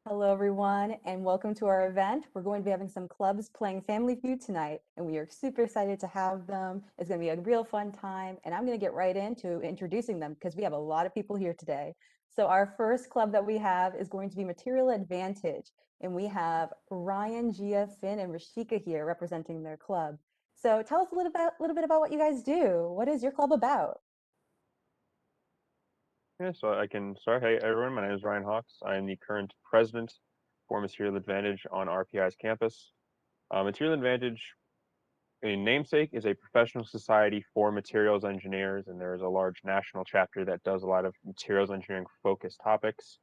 Hello, everyone, and welcome to our event. We're going to be having some clubs playing Family Feud tonight, and we are super excited to have them. It's going to be a real fun time, and I'm going to get right into introducing them because we have a lot of people here today. So, our first club that we have is going to be Material Advantage, and we have Ryan, Gia, Finn, and Rashika here representing their club. So, tell us a little bit about what you guys do. What is your club about? Yeah, so I can start. Hey, everyone, my name is Ryan Hawks. I am the current president for Material Advantage on RPI's campus. Material Advantage, in namesake, is a professional society for materials engineers, and there is a large national chapter that does a lot of materials engineering focused topics.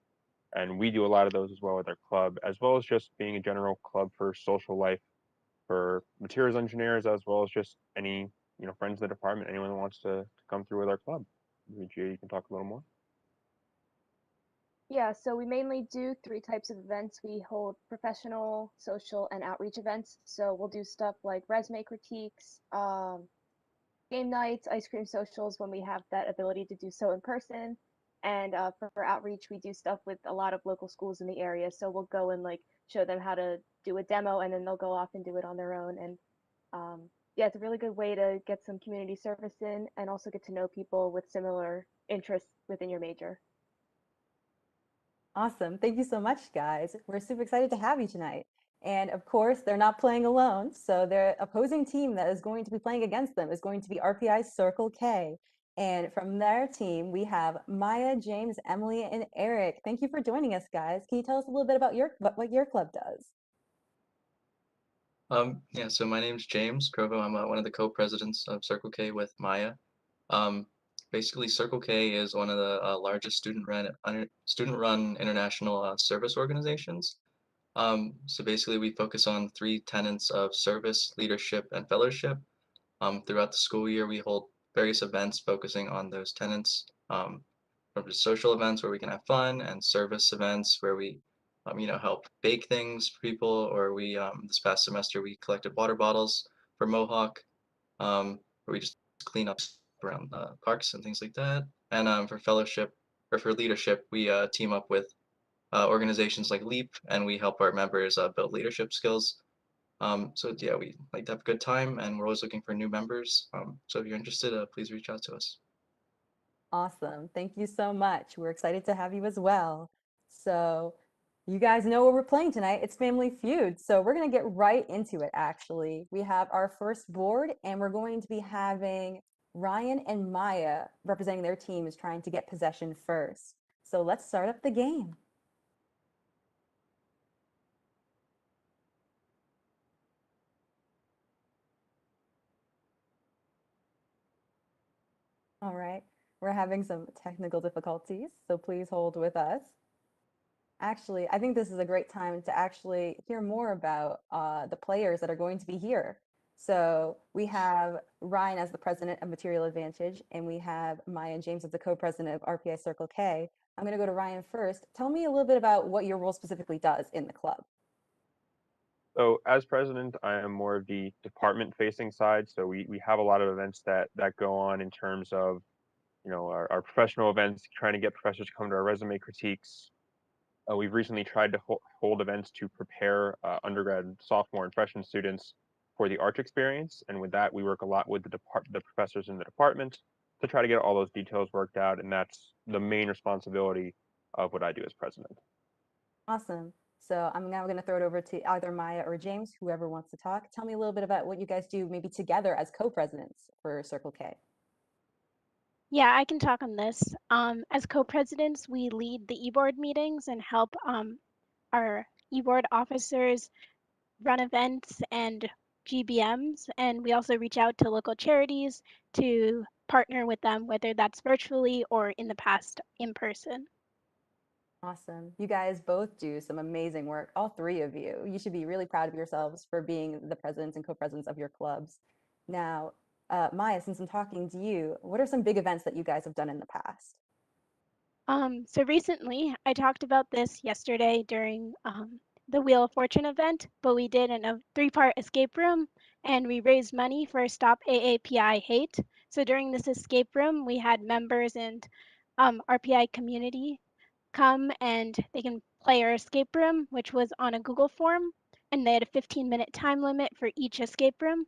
And we do a lot of those as well with our club, as well as just being a general club for social life for materials engineers, as well as just any friends in the department, anyone that wants to come through with our club. Gia, you can talk a little more. Yeah, so we mainly do three types of events. We hold professional, social, and outreach events. So we'll do stuff like resume critiques, game nights, ice cream socials when we have that ability to do so in person. And for outreach, we do stuff with a lot of local schools in the area. So we'll go and like show them how to do a demo, and then they'll go off and do it on their own. And yeah, it's a really good way to get some community service in and also get to know people with similar interests within your major. Awesome. Thank you so much, guys. We're super excited to have you tonight. And of course, they're not playing alone. So their opposing team that is going to be playing against them is going to be RPI's Circle K. And from their team, we have Maya, James, Emily, and Eric. Thank you for joining us, guys. Can you tell us a little bit about what your club does? Yeah, so my name's James Crovo. I'm one of the co-presidents of Circle K with Maya. Um, Basically, Circle K is one of the largest student-run international service organizations. So basically, we focus on three tenets of service, leadership, and fellowship. Throughout the school year, we hold various events focusing on those tenets. From just social events where we can have fun, and service events where we, help bake things for people. Or we, this past semester, we collected water bottles for Mohawk, where we just clean up around parks and things like that. And for fellowship or for leadership, we team up with organizations like LEAP, and we help our members build leadership skills. So yeah, we like to have a good time, and we're always looking for new members. So if you're interested, please reach out to us. Awesome. Thank you so much. We're excited to have you as well. So, you guys know what we're playing tonight. It's Family Feud. So, we're going to get right into it, actually. We have our first board, and we're going to be having Ryan and Maya representing their teams trying to get possession first. So, let's start up the game. All right. We're having some technical difficulties, so please hold with us. Actually, I think this is a great time to actually hear more about the players that are going to be here. So we have Ryan as the president of Material Advantage, and we have Maya and James as the co-president of RPI Circle K. I'm going to go to Ryan first. Tell me a little bit about what your role specifically does in the club. So as president, I am more of the department facing side. So we have a lot of events that go on in terms of, our professional events, trying to get professors to come to our resume critiques. We've recently tried to hold events to prepare undergrad, sophomore, and freshman students for the arch experience. And with that, we work a lot with the professors in the department to try to get all those details worked out. And that's the main responsibility of what I do as president. Awesome. So I'm now going to throw it over to either Maya or James, whoever wants to talk. Tell me a little bit about what you guys do maybe together as co-presidents for Circle K. Yeah, I can talk on this. As co-presidents, we lead the e-board meetings and help our e-board officers run events and GBMs, and we also reach out to local charities to partner with them, whether that's virtually or in the past in person. Awesome. You guys both do some amazing work, all three of you. You should be really proud of yourselves for being the presidents and co-presidents of your clubs. Now, Maya, since I'm talking to you, what are some big events that you guys have done in the past? So recently, I talked about this yesterday during the Wheel of Fortune event, but we did a three-part escape room and we raised money for Stop AAPI Hate. So during this escape room, we had members and RPI community come and they can player escape room, which was on a Google form, and they had a 15-minute time limit for each escape room.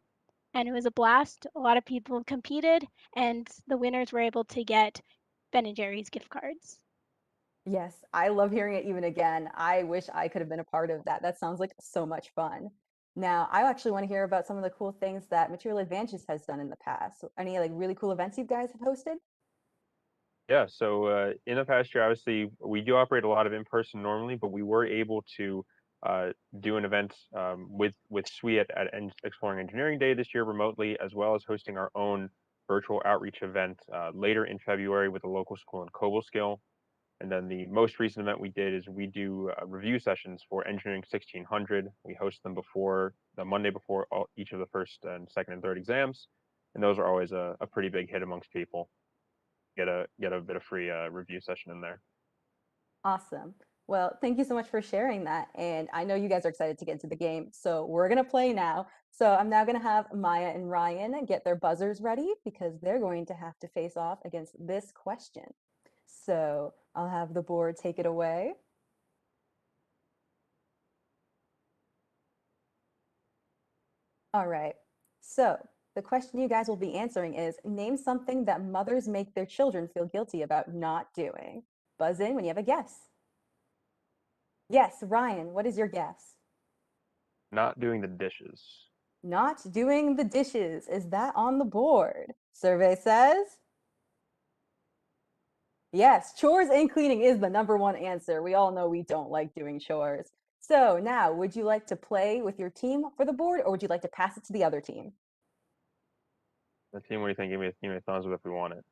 And it was a blast. A lot of people competed, and the winners were able to get Ben & Jerry's gift cards. Yes, I love hearing it even again. I wish I could have been a part of that. That sounds like so much fun. Now, I actually want to hear about some of the cool things that Material Advantages has done in the past. So any like really cool events you guys have hosted? Yeah, so in the past year, obviously, we do operate a lot of in-person normally, but we were able to do an event with SWE at Exploring Engineering Day this year remotely, as well as hosting our own virtual outreach event later in February with a local school in Cobleskill. And then the most recent event we did is we do review sessions for Engineering 1600. We host them before the Monday before each of the first and second and third exams, and those are always a pretty big hit amongst people. Get a bit of free review session in there. Awesome. Well, thank you so much for sharing that. And I know you guys are excited to get into the game. So we're going to play now. So I'm now going to have Maya and Ryan get their buzzers ready because they're going to have to face off against this question. So I'll have the board take it away. All right. So the question you guys will be answering is, name something that mothers make their children feel guilty about not doing. Buzz in when you have a guess. Yes, Ryan, what is your guess? Not doing the dishes. Not doing the dishes. Is that on the board? Survey says yes, chores and cleaning is the #1 answer. We all know we don't like doing chores. So now, would you like to play with your team for the board, or would you like to pass it to the other team? The team, what do you think? Give me a thumbs up if we want it.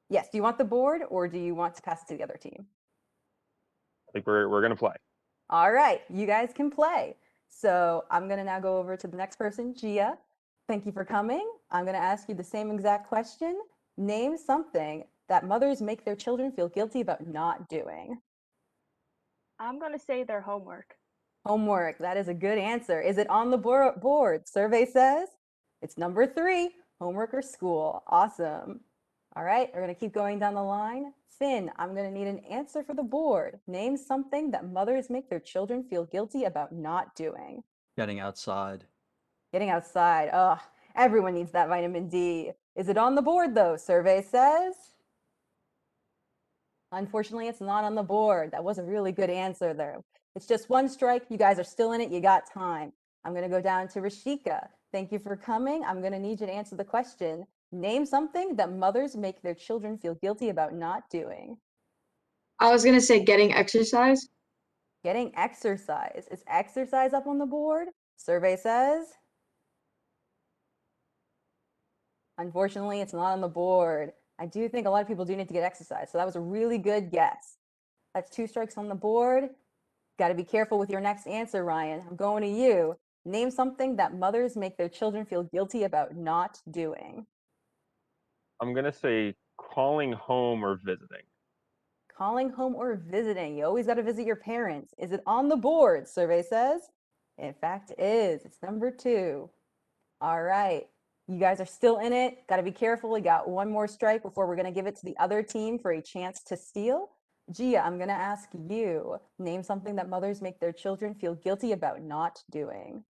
Yes, do you want the board, or do you want to pass it to the other team? I think we're gonna play. All right, you guys can play. So I'm gonna now go over to the next person, Gia. Thank you for coming. I'm gonna ask you the same exact question. Name something that mothers make their children feel guilty about not doing. I'm gonna say their homework. Homework, that is a good answer. Is it on the board? Survey says it's #3, homework or school. Awesome. All right, we're gonna keep going down the line. Finn, I'm gonna need an answer for the board. Name something that mothers make their children feel guilty about not doing. Getting outside. Getting outside. Ugh, everyone needs that vitamin D. Is it on the board though? Survey says. Unfortunately, it's not on the board. That was a really good answer there. It's just one strike. You guys are still in it. You got time. I'm going to go down to Rashika. Thank you for coming. I'm going to need you to answer the question. Name something that mothers make their children feel guilty about not doing. I was gonna say getting exercise. Getting exercise. Is exercise up on the board? Survey says. Unfortunately, it's not on the board. I do think a lot of people do need to get exercise. So that was a really good guess. That's 2 strikes on the board. Got to be careful with your next answer, Ryan. I'm going to you. Name something that mothers make their children feel guilty about not doing. I'm gonna say calling home or visiting. Calling home or visiting. You always got to visit your parents. Is it on the board? Survey says. In fact, it is. It's #2. All right. You guys are still in it. Got to be careful. We got one more strike before we're going to give it to the other team for a chance to steal. Gia, I'm going to ask you. Name something that mothers make their children feel guilty about not doing.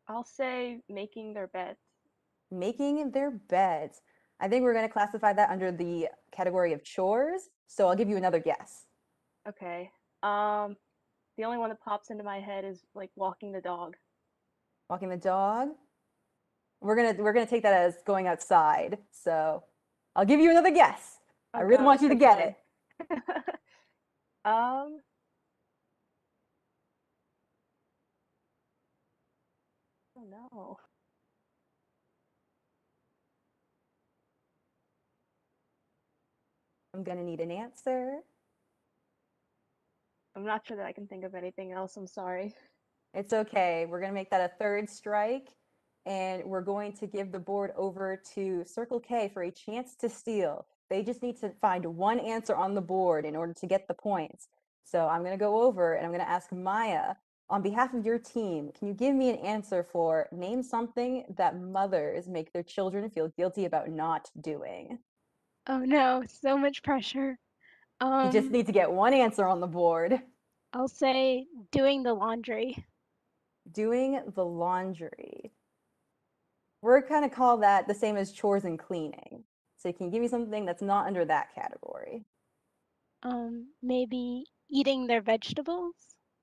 I'll say making their beds. Making their beds. I think we're going to classify that under the category of chores. So I'll give you another guess. Okay. The only one that pops into my head is like walking the dog. Walking the dog. We're gonna take that as going outside. So I'll give you another guess. Oh, I really want gosh, you to get okay. it. Oh no. I'm gonna need an answer. I'm not sure that I can think of anything else. I'm sorry. It's okay. We're gonna make that a 3rd strike, and we're going to give the board over to Circle K for a chance to steal. They just need to find one answer on the board in order to get the points. So I'm gonna go over and I'm gonna ask Maya, on behalf of your team, can you give me an answer for name something that mothers make their children feel guilty about not doing? Oh no, so much pressure. You just need to get one answer on the board. I'll say doing the laundry. Doing the laundry. We're kind of call that the same as chores and cleaning. So you can give me something that's not under that category. Maybe eating their vegetables.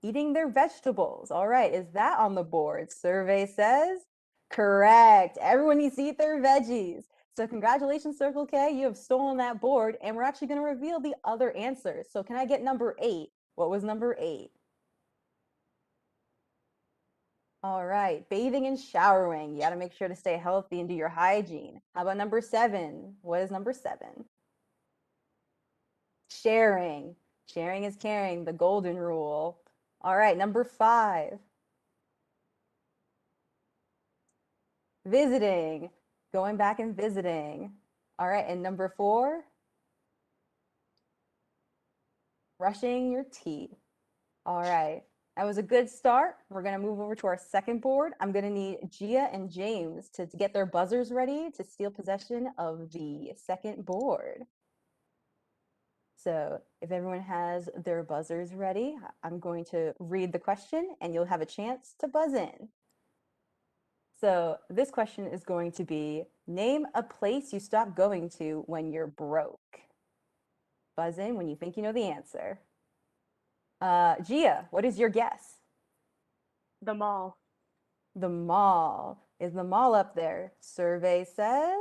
Eating their vegetables. All right, is that on the board? Survey says correct. Everyone needs to eat their veggies. So congratulations, Circle K, you have stolen that board, and we're actually going to reveal the other answers. So can I get number 8? What was number 8? All right, bathing and showering. You got to make sure to stay healthy and do your hygiene. How about number 7? What is number 7? Sharing. Sharing is caring, the golden rule. All right, number 5. Visiting. Going back and visiting. All right, and number 4? Brushing your teeth. All right, that was a good start. We're going to move over to our second board. I'm going to need Gia and James to get their buzzers ready to steal possession of the second board. So if everyone has their buzzers ready, I'm going to read the question and you'll have a chance to buzz in. So this question is going to be, name a place you stop going to when you're broke. Buzz in when you think you know the answer. Gia, what is your guess? The mall. The mall. Is the mall up there? Survey says.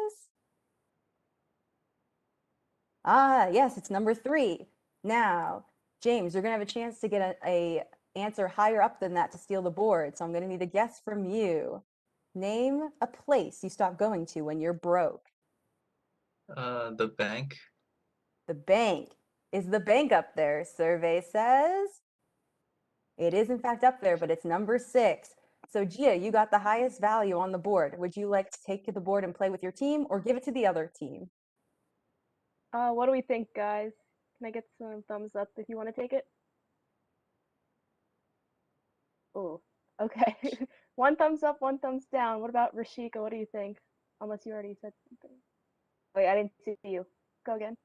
Yes, it's number 3. Now, James, you're going to have a chance to get a answer higher up than that to steal the board. So I'm going to need a guess from you. Name a place you stop going to when you're broke. The bank. The bank. Is the bank up there? Survey says. It is in fact up there, but it's number 6. So Gia, you got the highest value on the board. Would you like to take the board and play with your team or give it to the other team? What do we think, guys? Can I get some thumbs up if you want to take it? Oh, okay. 1 thumbs up, 1 thumbs down. What about Rashika? What do you think? Unless you already said something. Wait, I didn't see you. Go again.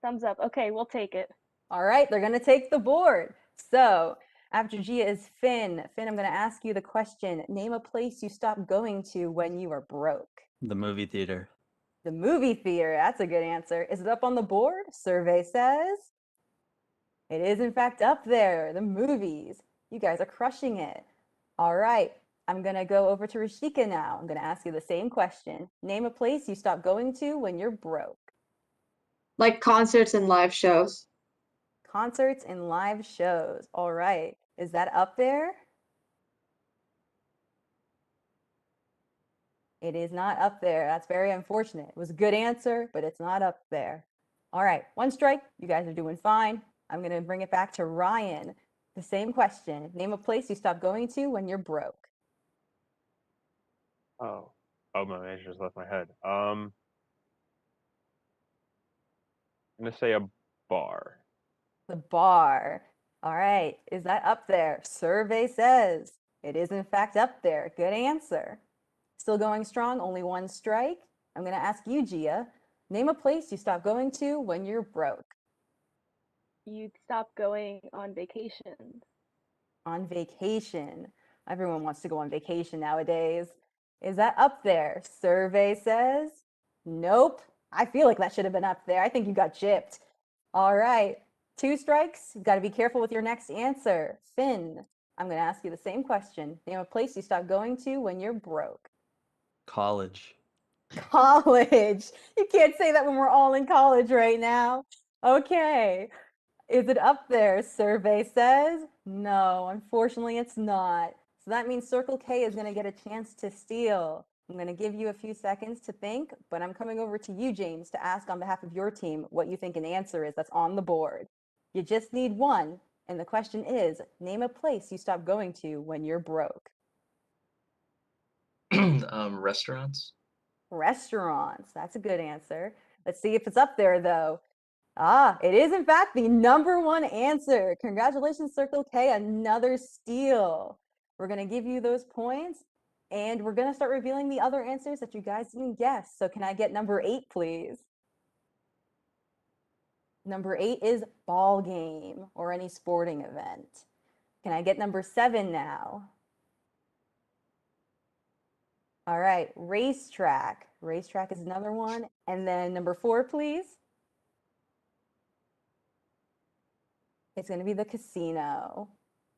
Thumbs up. Okay, we'll take it. All right, they're going to take the board. So after Gia is Finn. Finn, I'm going to ask you the question. Name a place you stop going to when you are broke. The movie theater. The movie theater. That's a good answer. Is it up on the board? Survey says. It is in fact up there. The movies. You guys are crushing it. All right. I'm going to go over to Rashika now. I'm going to ask you the same question. Name a place you stop going to when you're broke. Like concerts and live shows. Concerts and live shows. All right. Is that up there? It is not up there. That's very unfortunate. It was a good answer, but it's not up there. All right. 1 strike. You guys are doing fine. I'm going to bring it back to Ryan. The same question. Name a place you stop going to when you're broke. Oh, my manager just left my head. I'm gonna say a bar. The bar. All right. Is that up there? Survey says it is in fact up there. Good answer. Still going strong. Only 1 strike. I'm going to ask you, Gia. Name a place you stop going to when you're broke. You'd stop going on vacations. On vacation. Everyone wants to go on vacation nowadays. Is that up there? Survey says nope. I feel like that should have been up there. I think you got gypped. All right. 2 strikes. You've got to be careful with your next answer. Finn, I'm going to ask you the same question. Name a place you stop going to when you're broke. College. College. You can't say that when we're all in college right now. Okay. Is it up there? Survey says no. Unfortunately, it's not. So that means Circle K is going to get a chance to steal. I'm going to give you a few seconds to think, but I'm coming over to you, James, to ask on behalf of your team what you think an answer is that's on the board. You just need 1, and the question is, name a place you stop going to when you're broke. Restaurants. Restaurants. That's a good answer. Let's see if it's up there, though. It is in fact the number 1 answer. Congratulations, Circle K, another steal. We're going to give you those points, and we're going to start revealing the other answers that you guys didn't guess. So can I get number 8, please? Number 8 is ball game or any sporting event. Can I get number 7 now? All right, racetrack. Racetrack is another one. And then number 4, please. It's going to be the casino.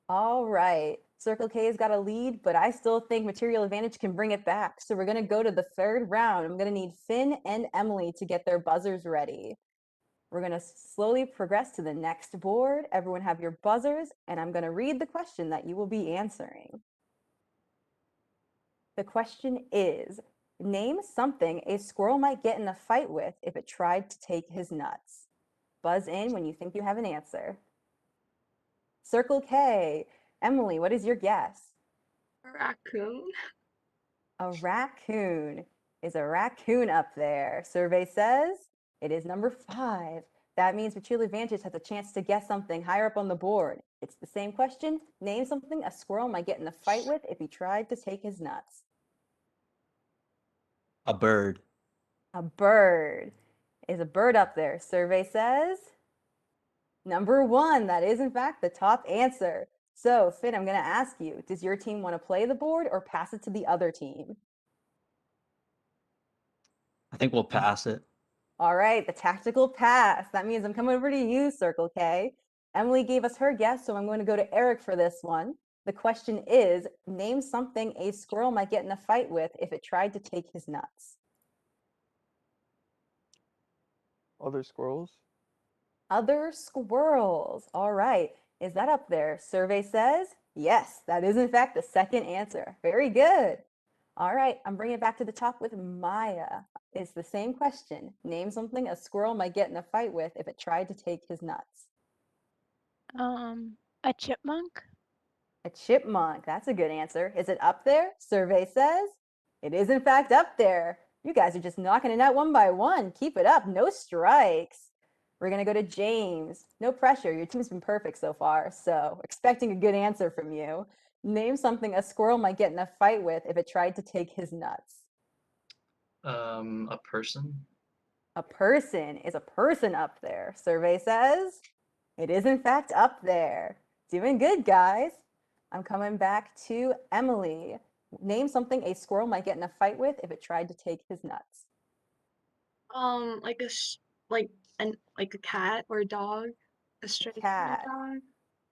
All right. Circle K has got a lead, but I still think Material Advantage can bring it back. So we're going to go to the 3rd round. I'm going to need Finn and Emily to get their buzzers ready. We're going to slowly progress to the next board. Everyone have your buzzers, and I'm going to read the question that you will be answering. The question is, name something a squirrel might get in a fight with if it tried to take his nuts. Buzz in when you think you have an answer. Circle K. Emily, what is your guess? A raccoon. A raccoon. Is a raccoon up there? Survey says it is number 5. That means Material Advantage has a chance to guess something higher up on the board. It's the same question. Name something a squirrel might get in a fight with if he tried to take his nuts. A bird. A bird. Is a bird up there? Survey says number 1. That is, in fact, the top answer. So, Finn, I'm going to ask you, does your team want to play the board or pass it to the other team? I think we'll pass it. All right, the tactical pass. That means I'm coming over to you, Circle K. Emily gave us her guess, so I'm going to go to Eric for this one. The question is, name something a squirrel might get in a fight with if it tried to take his nuts. Other squirrels? Other squirrels. All right, is that up there? Survey says yes, that is in fact the second answer. Very good. All right, I'm bringing it back to the top with Maya. It's the same question. Name something a squirrel might get in a fight with if it tried to take his nuts. A chipmunk. A chipmunk. That's a good answer. Is it up there? Survey says it is in fact up there. You guys are just knocking it out one by one. Keep it up. No strikes. We're going to go to James. No pressure. Your team's been perfect so far, so expecting a good answer from you. Name something a squirrel might get in a fight with if it tried to take his nuts. A person. A person. Is a person up there? Survey says it is in fact up there. Doing good, guys. I'm coming back to Emily. Name something a squirrel might get in a fight with if it tried to take his nuts. Like a cat or a dog. A stray Cat. dog.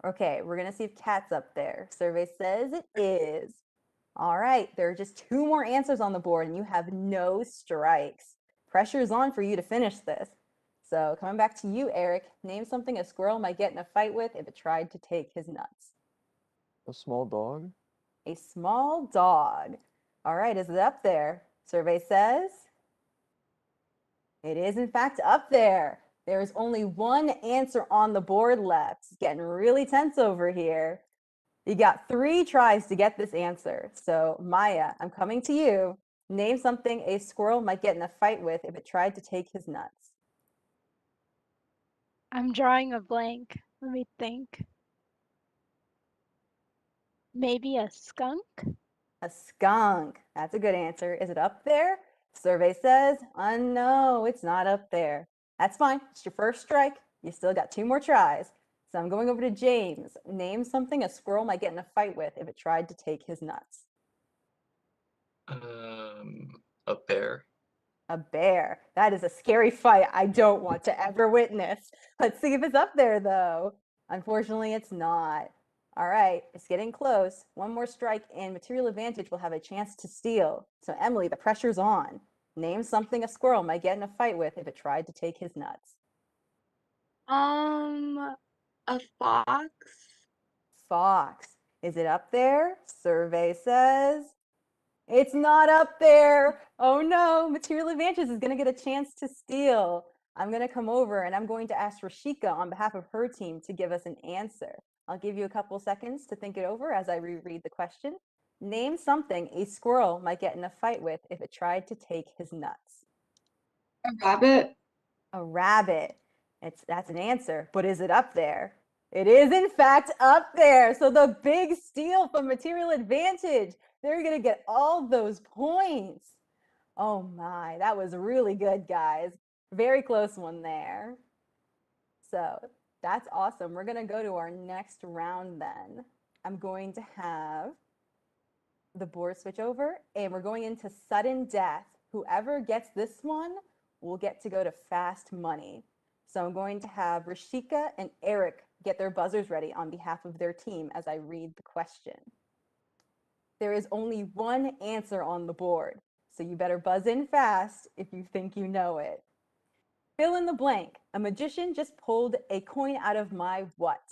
Okay, we're gonna see if cat's up there. Survey says it is. All right, there are just 2 more answers on the board and you have no strikes. Pressure is on for you to finish this. So coming back to you, Eric, name something a squirrel might get in a fight with if it tried to take his nuts. A small dog? A small dog. All right, is it up there? Survey says it is in fact up there. There is only one answer on the board left. It's getting really tense over here. You got 3 tries to get this answer. So Maya, I'm coming to you. Name something a squirrel might get in a fight with if it tried to take his nuts. I'm drawing a blank. Let me think. Maybe a skunk? A skunk. That's a good answer. Is it up there? Survey says, no, it's not up there. That's fine. It's your first strike. You still got 2 more tries. So I'm going over to James. Name something a squirrel might get in a fight with if it tried to take his nuts. A bear. A bear. That is a scary fight I don't want to ever witness. Let's see if it's up there, though. Unfortunately, it's not. All right, it's getting close. 1 more strike and Material Advantage will have a chance to steal. So Emily, the pressure's on. Name something a squirrel might get in a fight with if it tried to take his nuts. A fox. Fox. Is it up there? Survey says it's not up there. Oh no, Material Advantage is going to get a chance to steal. I'm going to come over and I'm going to ask Rashika on behalf of her team to give us an answer. I'll give you a couple seconds to think it over as I reread the question. Name something a squirrel might get in a fight with if it tried to take his nuts. A rabbit. A rabbit. That's an answer, but is it up there? It is in fact up there. So the big steal from Material Advantage. They're going to get all those points. Oh my, that was really good, guys. Very close one there. So that's awesome. We're going to go to our next round then. I'm going to have the board switch over, and we're going into sudden death. Whoever gets this one will get to go to fast money. So I'm going to have Rashika and Eric get their buzzers ready on behalf of their team as I read the question. There is only one answer on the board, so you better buzz in fast if you think you know it. Fill in the blank. A magician just pulled a coin out of my what?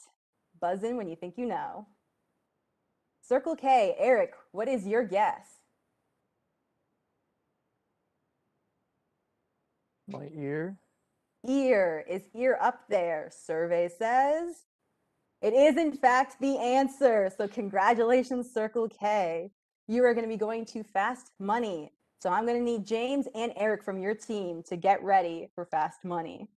Buzz in when you think you know. Circle K, Eric, what is your guess? My ear. Ear. Is ear up there? Survey says it is in fact the answer. So congratulations, Circle K. You are going to be going to fast money. So I'm going to need James and Eric from your team to get ready for fast money.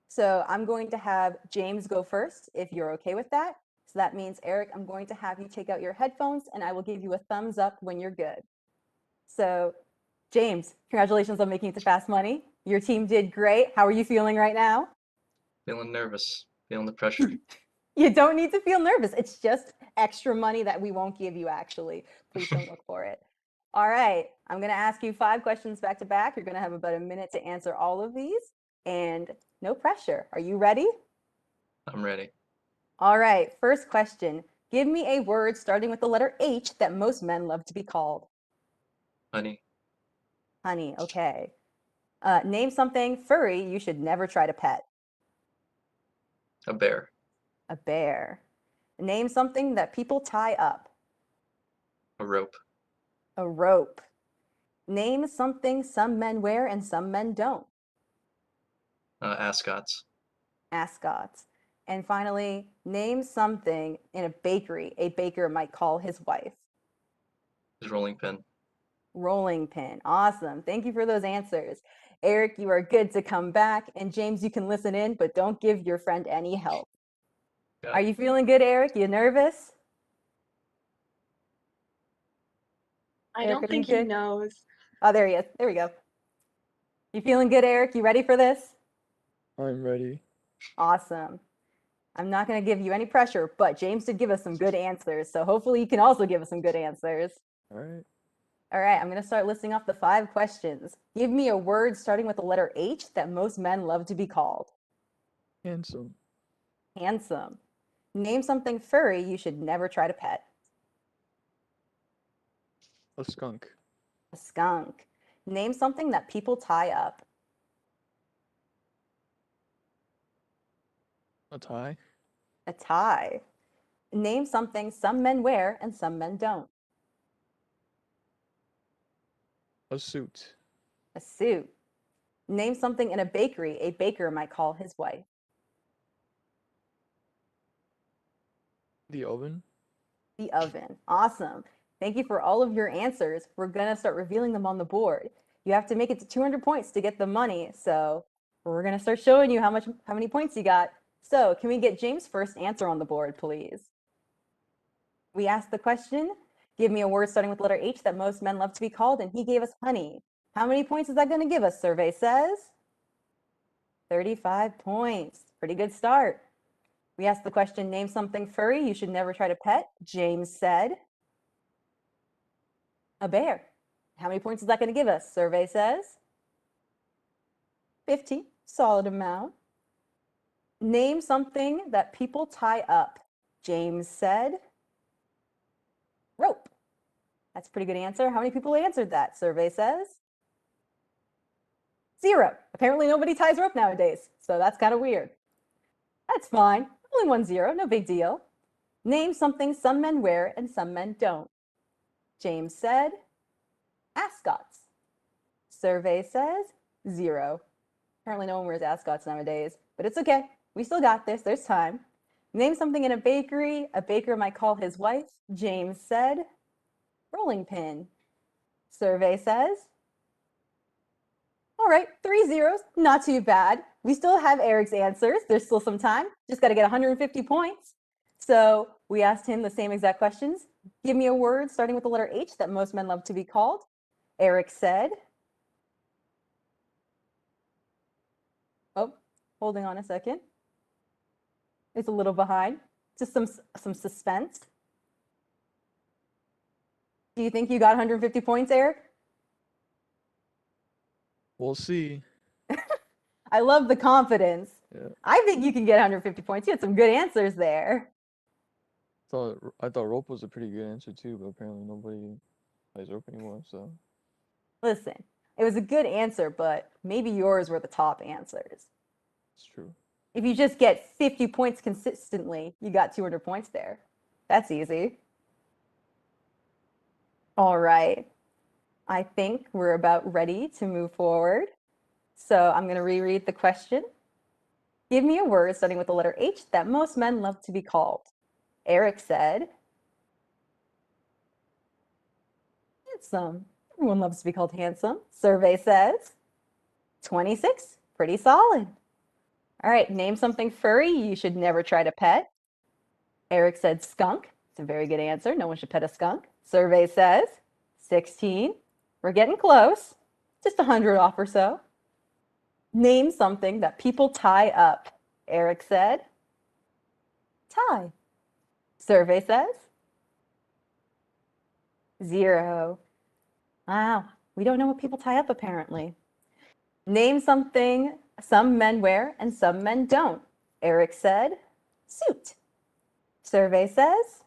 So I'm going to have James go first if you're okay with that. So that means, Eric, I'm going to have you take out your headphones and I will give you a thumbs up when you're good. So James, congratulations on making it to fast money. Your team did great. How are you feeling right now? Feeling nervous, feeling the pressure. You don't need to feel nervous. It's just extra money that we won't give you, actually. Please don't look for it. All right, I'm going to ask you 5 questions back to back. You're going to have about a minute to answer all of these, and no pressure. Are you ready? I'm ready. All right, first question. Give me a word starting with the letter H that most men love to be called. Honey, Honey, okay. Name something furry you should never try to pet. a bear, A bear. Name something that people tie up. a rope, A rope. Name something some men wear and some men don't. ascots, Ascots. And finally, name something in a bakery a baker might call his wife. his rolling pin. Rolling pin. Awesome. Thank you for those answers. Eric, you are good to come back. And James, you can listen in, but don't give your friend any help. Got Are it. you feeling good, Eric? You nervous? I Eric, don't are think you he good? knows. Oh, there he is. There we go. You feeling good, Eric? You ready for this? I'm ready. Awesome. I'm not going to give you any pressure, but James did give us some good answers. So hopefully you can also give us some good answers. All right. All right, I'm going to start listing off the 5 questions. Give me a word starting with the letter H that most men love to be called. Handsome. Handsome. Name something furry you should never try to pet. A skunk. A skunk. Name something that people tie up. A tie. A tie. Name something some men wear and some men don't. A suit. A suit. Name something in a bakery a baker might call his wife. The oven. The oven. Awesome. Thank you for all of your answers. We're going to start revealing them on the board. You have to make it to 200 points to get the money. So we're going to start showing you how many points you got. So can we get James' first answer on the board, please? We asked the question, give me a word starting with the letter H that most men love to be called, and he gave us honey. How many points is that going to give us? Survey says 35 points. Pretty good start. We asked the question, name something furry you should never try to pet. James said a bear. How many points is that going to give us? Survey says 50. Solid amount. Name something that people tie up. James said rope. That's a pretty good answer. How many people answered that? Survey says 0. Apparently nobody ties rope nowadays, so that's kind of weird. That's fine. Only 1 0, no big deal. Name something some men wear and some men don't. James said ascots. Survey says 0. Apparently no one wears ascots nowadays, but it's okay. We still got this. There's time. Name something in a bakery a baker might call his wife. James said rolling pin. Survey says all right, 3 zeros, not too bad. We still have Eric's answers. There's still some time. Just got to get 150 points. So we asked him the same exact questions. Give me a word starting with the letter H that most men love to be called. Eric said, oh, holding on a second. It's a little behind. Just some suspense. Do you think you got 150 points, Eric? We'll see. I love the confidence. Yeah. I think you can get 150 points. You had some good answers there. I thought rope was a pretty good answer too, but apparently nobody plays rope anymore. So Listen, it was a good answer, but maybe yours were the top answers. it's true. If you just get 50 points consistently, you got 200 points there. That's easy. All right. I think we're about ready to move forward. So I'm going to reread the question. Give me a word starting with the letter H that most men love to be called. Eric said, handsome. Everyone loves to be called handsome. Survey says, 26. Pretty solid. All right, name something furry you should never try to pet. Eric said skunk. It's a very good answer. No one should pet a skunk. Survey says 16. We're getting close. Just 100 off or so. Name something that people tie up. Eric said tie. Survey says 0. Wow, we don't know what people tie up apparently. Name something some men wear and some men don't. Eric said suit. Survey says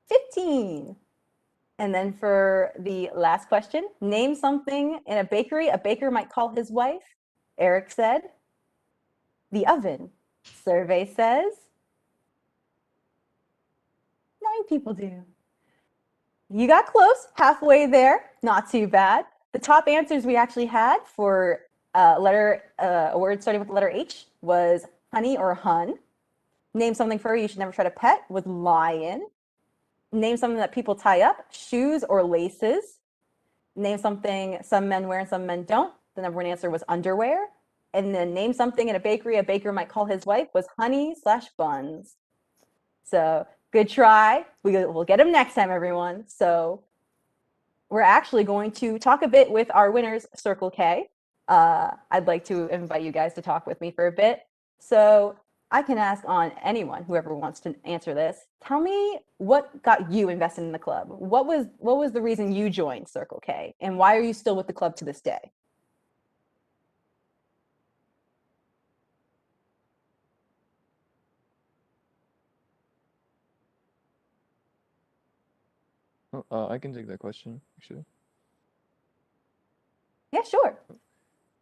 15. And then for the last question, name something in a bakery a baker might call his wife. Eric said the oven. Survey says 9 people do. You got close, halfway there, not too bad. The top answers we actually had for a word starting with the letter H was honey or hun. Name something furry you should never try to pet was lion. Name something that people tie up, shoes or laces. Name something some men wear and some men don't. The number one answer was underwear. And then name something in a bakery a baker might call his wife was honey/buns. So good try. We'll get them next time, everyone. So we're actually going to talk a bit with our winners, Circle K. I'd like to invite you guys to talk with me for a bit. So I can ask on anyone, whoever wants to answer this. Tell me what got you invested in the club. What was the reason you joined Circle K, and why are you still with the club to this day? I can take that question actually. Yeah, sure.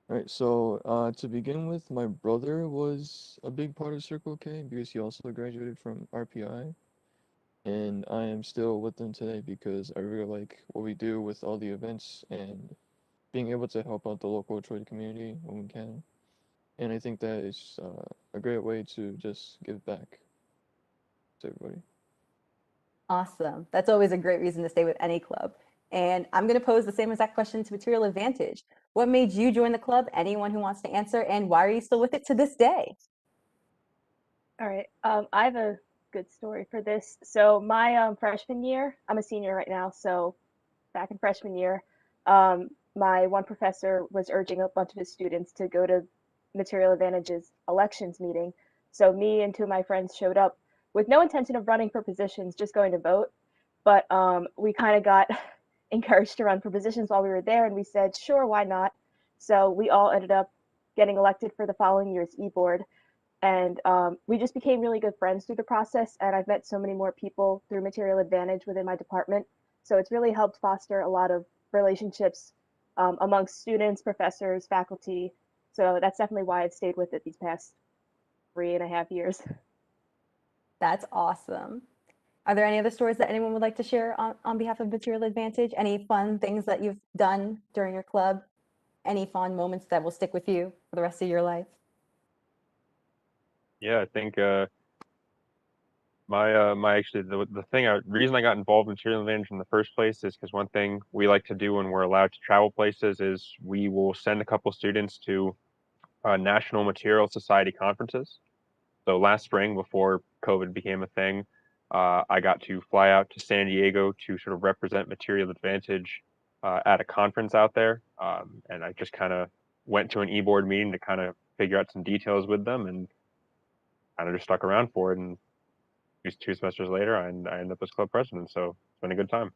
All right, so to begin with, my brother was a big part of Circle K because he also graduated from RPI, and I am still with them today because I really like what we do with all the events and being able to help out the local Detroit community when we can. And I think that is a great way to just give back to everybody. Awesome. That's always a great reason to stay with any club. And I'm going to pose the same exact question to Material Advantage. What made you join the club? Anyone who wants to answer, and why are you still with it to this day? All right. I have a good story for this. So my freshman year, I'm a senior right now. So back in freshman year, my one professor was urging a bunch of his students to go to Material Advantage's elections meeting. So me and 2 of my friends showed up with no intention of running for positions, just going to vote. But we kind of got encouraged to run for positions while we were there, and we said, sure, why not? So we all ended up getting elected for the following year's e-board. And we just became really good friends through the process. And I've met so many more people through Material Advantage within my department. So it's really helped foster a lot of relationships amongst students, professors, faculty. So that's definitely why I've stayed with it these past 3.5 years. That's awesome. Are there any other stories that anyone would like to share on behalf of Material Advantage? Any fun things that you've done during your club? Any fond moments that will stick with you for the rest of your life? Yeah, I think my actually the reason I got involved in Material Advantage in the first place is because one thing we like to do when we're allowed to travel places is we will send a couple students to National Material Society conferences. So last spring, before COVID became a thing, I got to fly out to San Diego to sort of represent Material Advantage at a conference out there, and I just kind of went to an e-board meeting to kind of figure out some details with them, and kind of just stuck around for it. And two semesters later, I ended up as club president. So it's been a good time.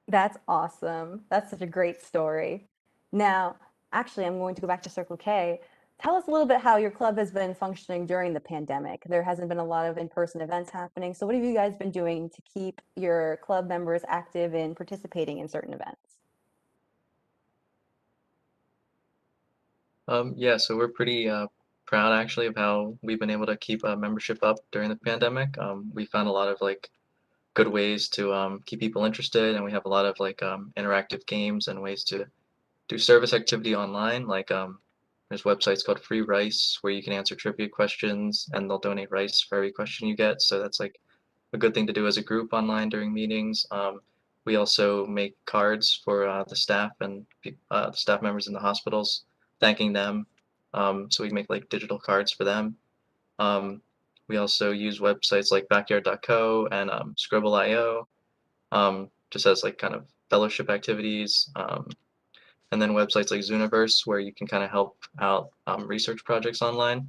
That's awesome. That's such a great story. Now, actually, I'm going to go back to Circle K. Tell us a little bit how your club has been functioning during the pandemic. There hasn't been a lot of in-person events happening. So what have you guys been doing to keep your club members active in participating in certain events? Yeah, so we're pretty proud actually of how we've been able to keep membership up during the pandemic. We found a lot of like good ways to keep people interested, and we have a lot of like interactive games and ways to do service activity online. Like there's websites called Free Rice where you can answer trivia questions and they'll donate rice for every question you get. So that's like a good thing to do as a group online during meetings. We also make cards for the staff and the staff members in the hospitals, thanking them. So we make like digital cards for them. We also use websites like backyard.co and Scribble.io, just as like kind of fellowship activities. And then websites like Zooniverse where you can kind of help out research projects online.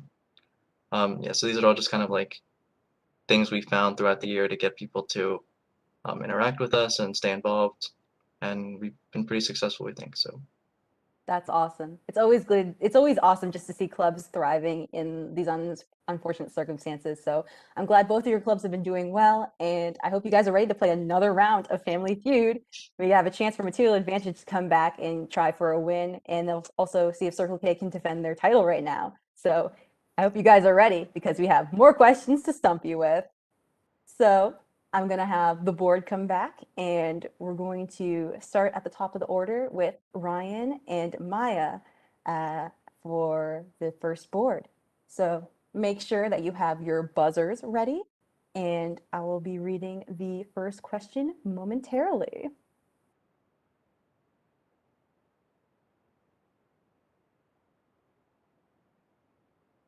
Yeah, so these are all just kind of like things we found throughout the year to get people to interact with us and stay involved. And we've been pretty successful, we think. So That's awesome. It's always good. It's always awesome just to see clubs thriving in these unfortunate circumstances. So I'm glad both of your clubs have been doing well, and I hope you guys are ready to play another round of Family Feud. We have a chance for Material Advantage to come back and try for a win, and they'll also see if Circle K can defend their title right now. So I hope you guys are ready because we have more questions to stump you with. So I'm going to have the board come back, and we're going to start at the top of the order with Ryan and Maya for the first board. So make sure that you have your buzzers ready, and I will be reading the first question momentarily.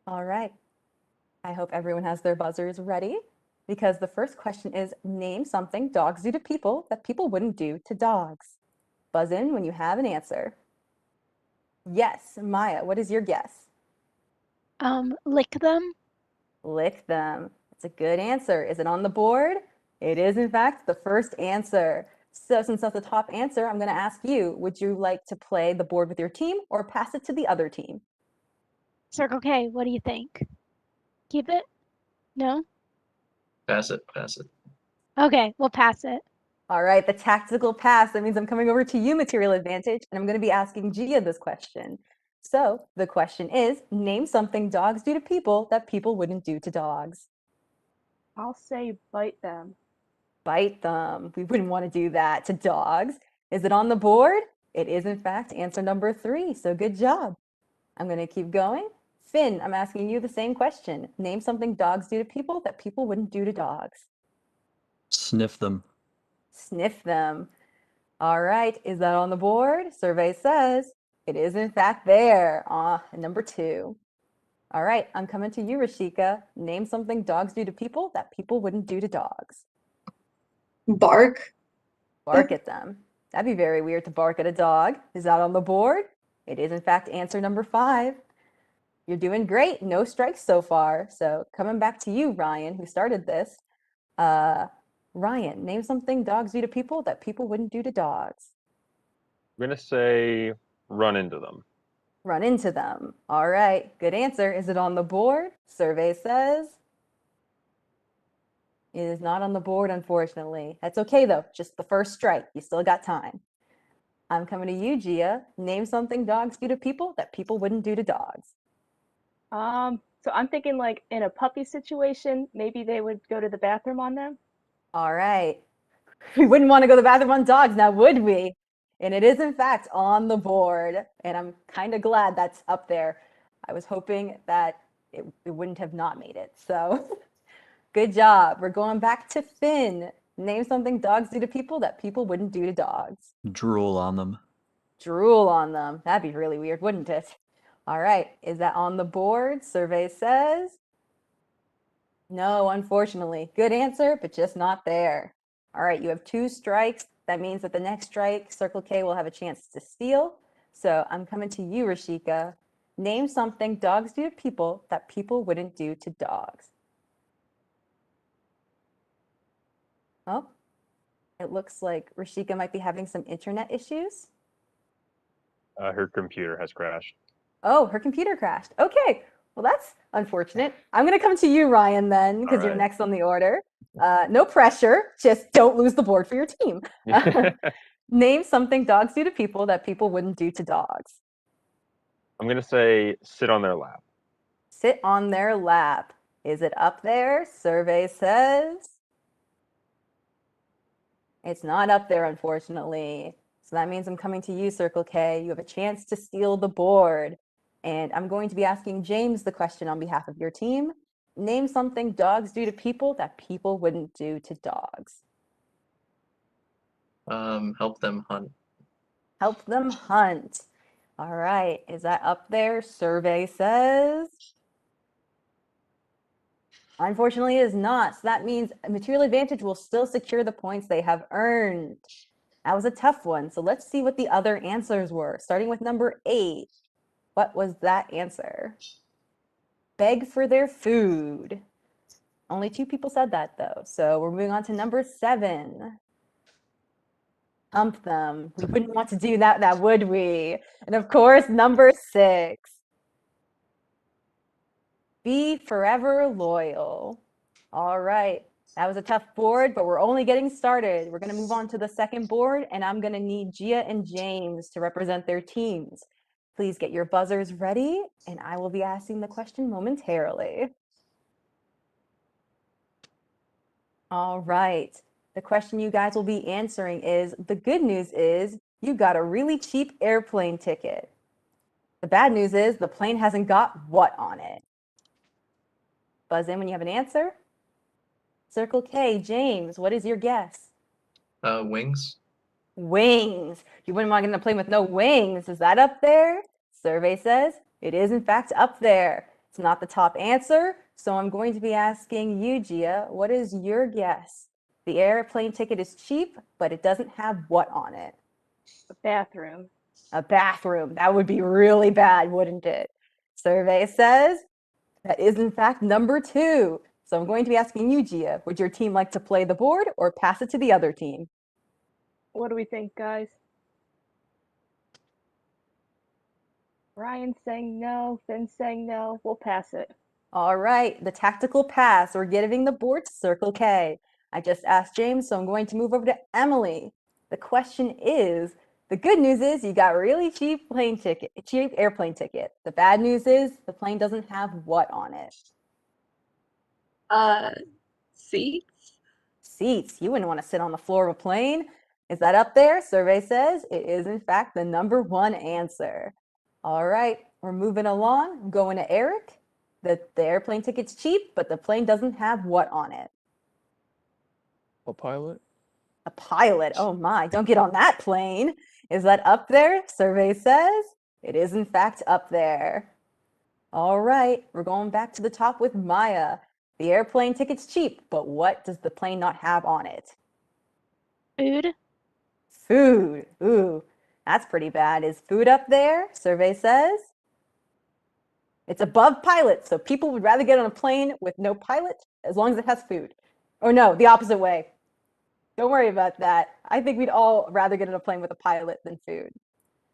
All right. I hope everyone has their buzzers ready because the first question is name something dogs do to people that people wouldn't do to dogs. Buzz in when you have an answer. Yes, Maya, what is your guess? Lick them. Lick them. That's a good answer. Is it on the board? It is, in fact, the first answer. So since that's the top answer, I'm going to ask you, would you like to play the board with your team or pass it to the other team? Circle K, what do you think? Keep it? No? pass it, pass it. Okay, we'll pass it. All right, the tactical pass. That means I'm coming over to you, Material Advantage, and I'm going to be asking Gia this question. So the question is, name something dogs do to people that people wouldn't do to dogs. I'll say bite them. Bite them. We wouldn't want to do that to dogs. Is it on the board? It is, in fact, answer number 3. So good job. I'm going to keep going. Finn, I'm asking you the same question. Name something dogs do to people that people wouldn't do to dogs. Sniff them. Sniff them. All right, is that on the board? Survey says it is, in fact, there. Number 2. All right, I'm coming to you, Rashika. Name something dogs do to people that people wouldn't do to dogs. Bark. Bark at them. That'd be very weird to bark at a dog. Is that on the board? It is, in fact, answer number 5. You're doing great. No strikes so far. So coming back to you, Ryan, who started this. Ryan, name something dogs do to people that people wouldn't do to dogs. I'm going to say run into them. Run into them. All right, good answer. Is it on the board? Survey says it is not on the board, unfortunately. That's okay, though. Just the first strike. You still got time. I'm coming to you, Gia. Name something dogs do to people that people wouldn't do to dogs. So I'm thinking like in a puppy situation, maybe they would go to the bathroom on them. All right. We wouldn't want to go to the bathroom on dogs, now would we? And it is, in fact, on the board. And I'm kind of glad that's up there. I was hoping that it wouldn't have not made it. So good job. We're going back to Finn. Name something dogs do to people that people wouldn't do to dogs. Drool on them. Drool on them. That'd be really weird, wouldn't it? All right. Is that on the board? Survey says no, unfortunately. Good answer, but just not there. All right, you have 2 strikes. That means that the next strike, Circle K will have a chance to steal. So I'm coming to you, Rashika. Name something dogs do to people that people wouldn't do to dogs. Oh, it looks like Rashika might be having some internet issues. Her computer has crashed. Oh, her computer crashed. Okay, well, that's unfortunate. I'm going to come to you, Ryan, then, because you're right. next on the order. No pressure, just don't lose the board for your team. Name something dogs do to people that people wouldn't do to dogs. I'm going to say sit on their lap. Sit on their lap. Is it up there? Survey says it's not up there, unfortunately. So that means I'm coming to you, Circle K. You have a chance to steal the board. And I'm going to be asking James the question on behalf of your team. Name something dogs do to people that people wouldn't do to dogs. Help them hunt. Help them hunt. All right, is that up there? Survey says. Unfortunately, it is not. So that means Material Advantage will still secure the points they have earned. That was a tough one. So let's see what the other answers were. Starting with number 8. What was that answer? Beg for their food. Only 2 people said that, though. So we're moving on to number 7. Hump them. We wouldn't want to do that, now would we? And of course, number 6. Be forever loyal. All right. That was a tough board, but we're only getting started. We're going to move on to the second board, and I'm going to need Gia and James to represent their teams. Please get your buzzers ready, and I will be asking the question momentarily. All right. The question you guys will be answering is, the good news is you got a really cheap airplane ticket. The bad news is the plane hasn't got what on it? Buzz in when you have an answer. Circle K, James, what is your guess? Wings. Wings. You wouldn't want to get in a plane with no wings. Is that up there? Survey says it is in fact up there. It's not the top answer, so I'm going to be asking you, Gia, what is your guess? The airplane ticket is cheap, but it doesn't have what on it? A bathroom. A bathroom. That would be really bad, wouldn't it? Survey says that is in fact number 2. So I'm going to be asking you, Gia, would your team like to play the board or pass it to the other team? What do we think, guys? Ryan's saying no, Finn's saying no. We'll pass it. All right, the tactical pass. We're giving the board to Circle K. I just asked James, so I'm going to move over to Emily. The question is, the good news is you got a really cheap airplane ticket. The bad news is the plane doesn't have what on it? Seats. Seats. You wouldn't want to sit on the floor of a plane. Is that up there? Survey says it is in fact the number 1 answer. All right, we're moving along. I'm going to Eric. The airplane ticket's cheap, but the plane doesn't have what on it? A pilot? A pilot. Oh my, don't get on that plane. Is that up there? Survey says it is in fact up there. All right, we're going back to the top with Maya. The airplane ticket's cheap, but what does the plane not have on it? Food. Food. Ooh, that's pretty bad. Is food up there? Survey says it's above pilot, so people would rather get on a plane with no pilot as long as it has food. Or no, the opposite way. Don't worry about that. I think we'd all rather get on a plane with a pilot than food.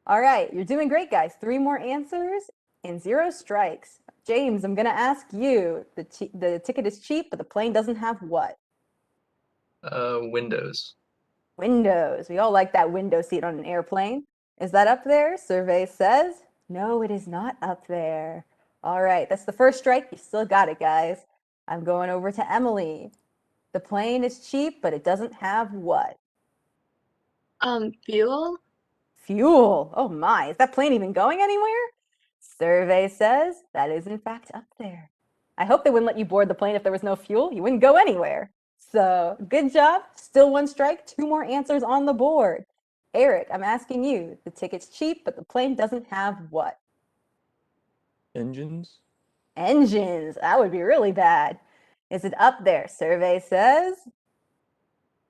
All right, you're doing great, guys. 3 more answers and 0 strikes. James, I'm going to ask you. The ticket is cheap, but the plane doesn't have what? Windows. Windows. We all like that window seat on an airplane. Is that up there? Survey says no, it is not up there. All right, that's the first strike. You still got it, guys. I'm going over to Emily. The plane is cheap, but it doesn't have what? Fuel. Fuel. Oh my, is that plane even going anywhere? Survey says that is in fact up there. I hope they wouldn't let you board the plane if there was no fuel. You wouldn't go anywhere. So good job. Still 1 strike, 2 more answers on the board. Eric, I'm asking you. The ticket's cheap, but the plane doesn't have what? Engines? Engines. That would be really bad. Is it up there? Survey says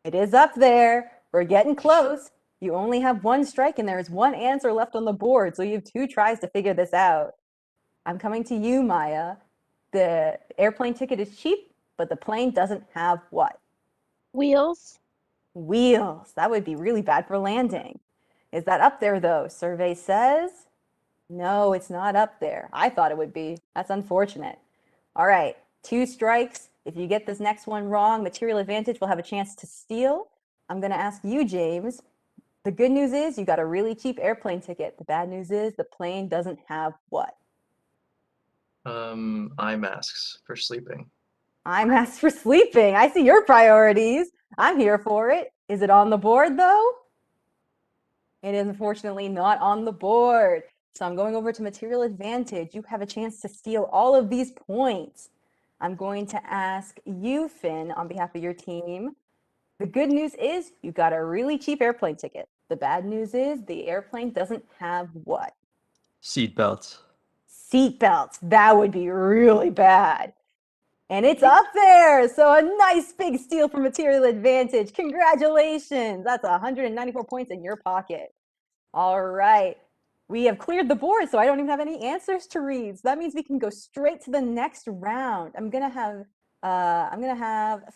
it is up there. We're getting close. You only have 1 strike and there is 1 answer left on the board, so you have 2 tries to figure this out. I'm coming to you, Maya. The airplane ticket is cheap, but the plane doesn't have what? Wheels. Wheels. That would be really bad for landing. Is that up there, though? Survey says no, it's not up there. I thought it would be. That's unfortunate. All right, 2 strikes. If you get this next one wrong, Material Advantage will have a chance to steal. I'm going to ask you, James. The good news is you got a really cheap airplane ticket. The bad news is the plane doesn't have what? Eye masks for sleeping. Eye masks for sleeping. I see your priorities. I'm here for it. Is it on the board, though? It is unfortunately not on the board. So I'm going over to Material Advantage. You have a chance to steal all of these points. I'm going to ask you, Finn, on behalf of your team. The good news is you got a really cheap airplane ticket. The bad news is the airplane doesn't have what? Seatbelts. Seatbelts. That would be really bad. And it's up there. So a nice big steal for Material Advantage. Congratulations. That's 194 points in your pocket. All right. We have cleared the board, so I don't even have any answers to read. So that means we can go straight to the next round. I'm gonna have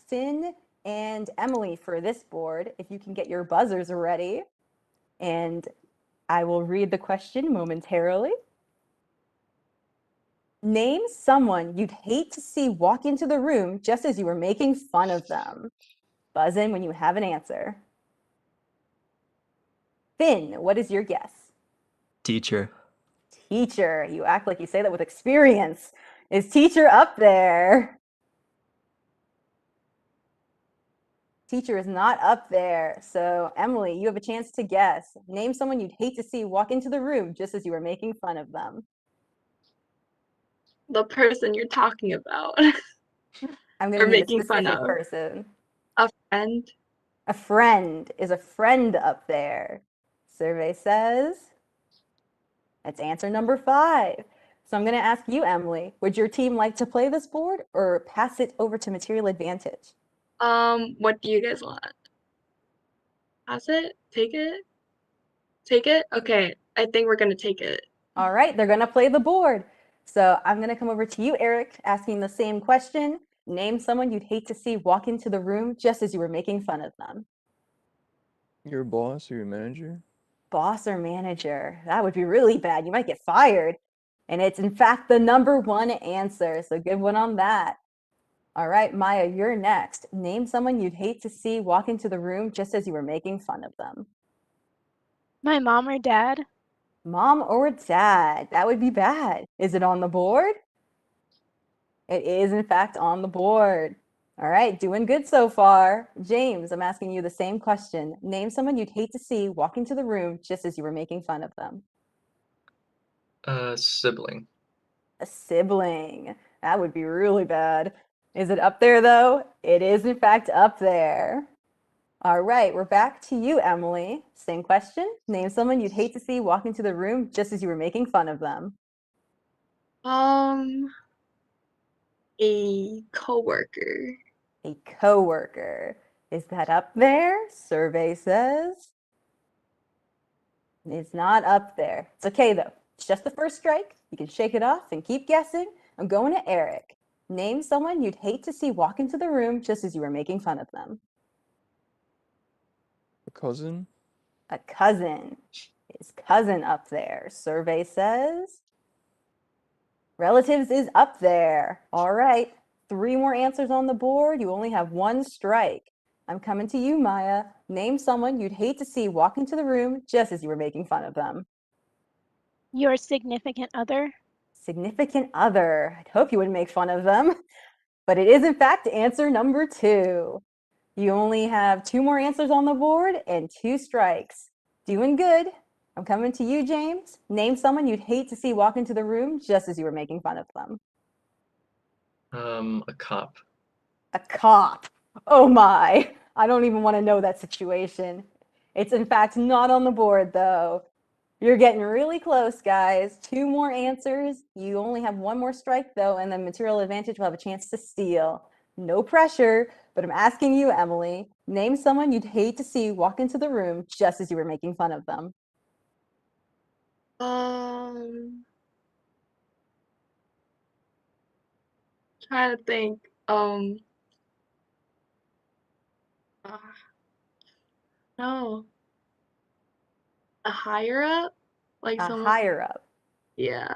Finn and Emily for this board. If you can get your buzzers ready, and I will read the question momentarily. Name someone you'd hate to see walk into the room just as you were making fun of them. Buzz in when you have an answer. Finn, what is your guess? Teacher. Teacher. You act like you say that with experience. Is teacher up there? Teacher is not up there. So, Emily, you have a chance to guess. Name someone you'd hate to see walk into the room just as you were making fun of them. The person you're talking about. I'm going Or to need a making fun specific of. person. A friend. A friend. Is a friend up there? Survey says that's answer number 5. So I'm going to ask you, Emily, would your team like to play this board or pass it over to Material Advantage? What do you guys want? Pass it? Take it? Take it? Okay, I think we're gonna take it. All right, they're going to play the board. So I'm going to come over to you, Eric, asking the same question. Name someone you'd hate to see walk into the room just as you were making fun of them. Your boss or your manager? Boss or manager? That would be really bad. You might get fired. And it's in fact the number 1 answer. So good one on that. All right, Maya, you're next. Name someone you'd hate to see walk into the room just as you were making fun of them. My mom or dad. Mom or dad? That would be bad. Is it on the board? It is, in fact, on the board. All right, doing good so far. James, I'm asking you the same question. Name someone you'd hate to see walk into the room just as you were making fun of them. Sibling. A sibling. That would be really bad. Is it up there, though? It is, in fact, up there. All right, we're back to you, Emily. Same question. Name someone you'd hate to see walk into the room just as you were making fun of them. A coworker. A coworker. Is that up there? Survey says it's not up there. It's okay, though. It's just the first strike. You can shake it off and keep guessing. I'm going to Eric. Name someone you'd hate to see walk into the room just as you were making fun of them. A cousin? A cousin. Is cousin up there? Survey says relatives is up there. All right. 3 more answers on the board. You only have 1 strike. I'm coming to you, Maya. Name someone you'd hate to see walk into the room just as you were making fun of them. Your significant other. Significant other. I'd hope you wouldn't make fun of them. But it is, in fact, answer number 2. You only have 2 more answers on the board and 2 strikes. Doing good. I'm coming to you, James. Name someone you'd hate to see walk into the room just as you were making fun of them. A cop. A cop. Oh my. I don't even want to know that situation. It's in fact not on the board, though. You're getting really close, guys. 2 more answers. You only have 1 more strike, though, and then Material Advantage will have a chance to steal. No pressure, but I'm asking you, Emily. Name someone you'd hate to see walk into the room just as you were making fun of them. Trying to think. Uh, no. A higher up? Like A someone. higher up. Yeah.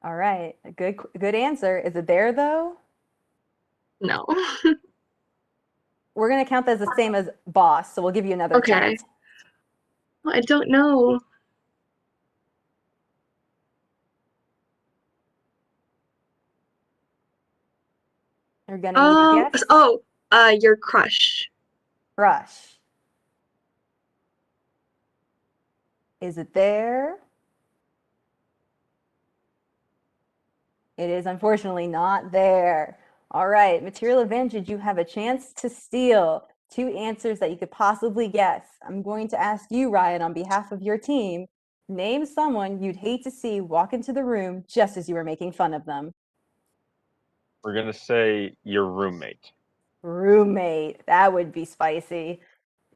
All right. A good answer. Is it there though? No. We're gonna count that as the same as boss, so we'll give you another Okay. chance. I don't know. You're gonna need a guess. Your crush. Crush. Is it there? It is unfortunately not there. All right, material advantage, you have a chance to steal 2 answers that you could possibly guess. I'm going to ask you, Ryan, on behalf of your team, name someone you'd hate to see walk into the room just as you were making fun of them. We're gonna say your roommate. Roommate, that would be spicy.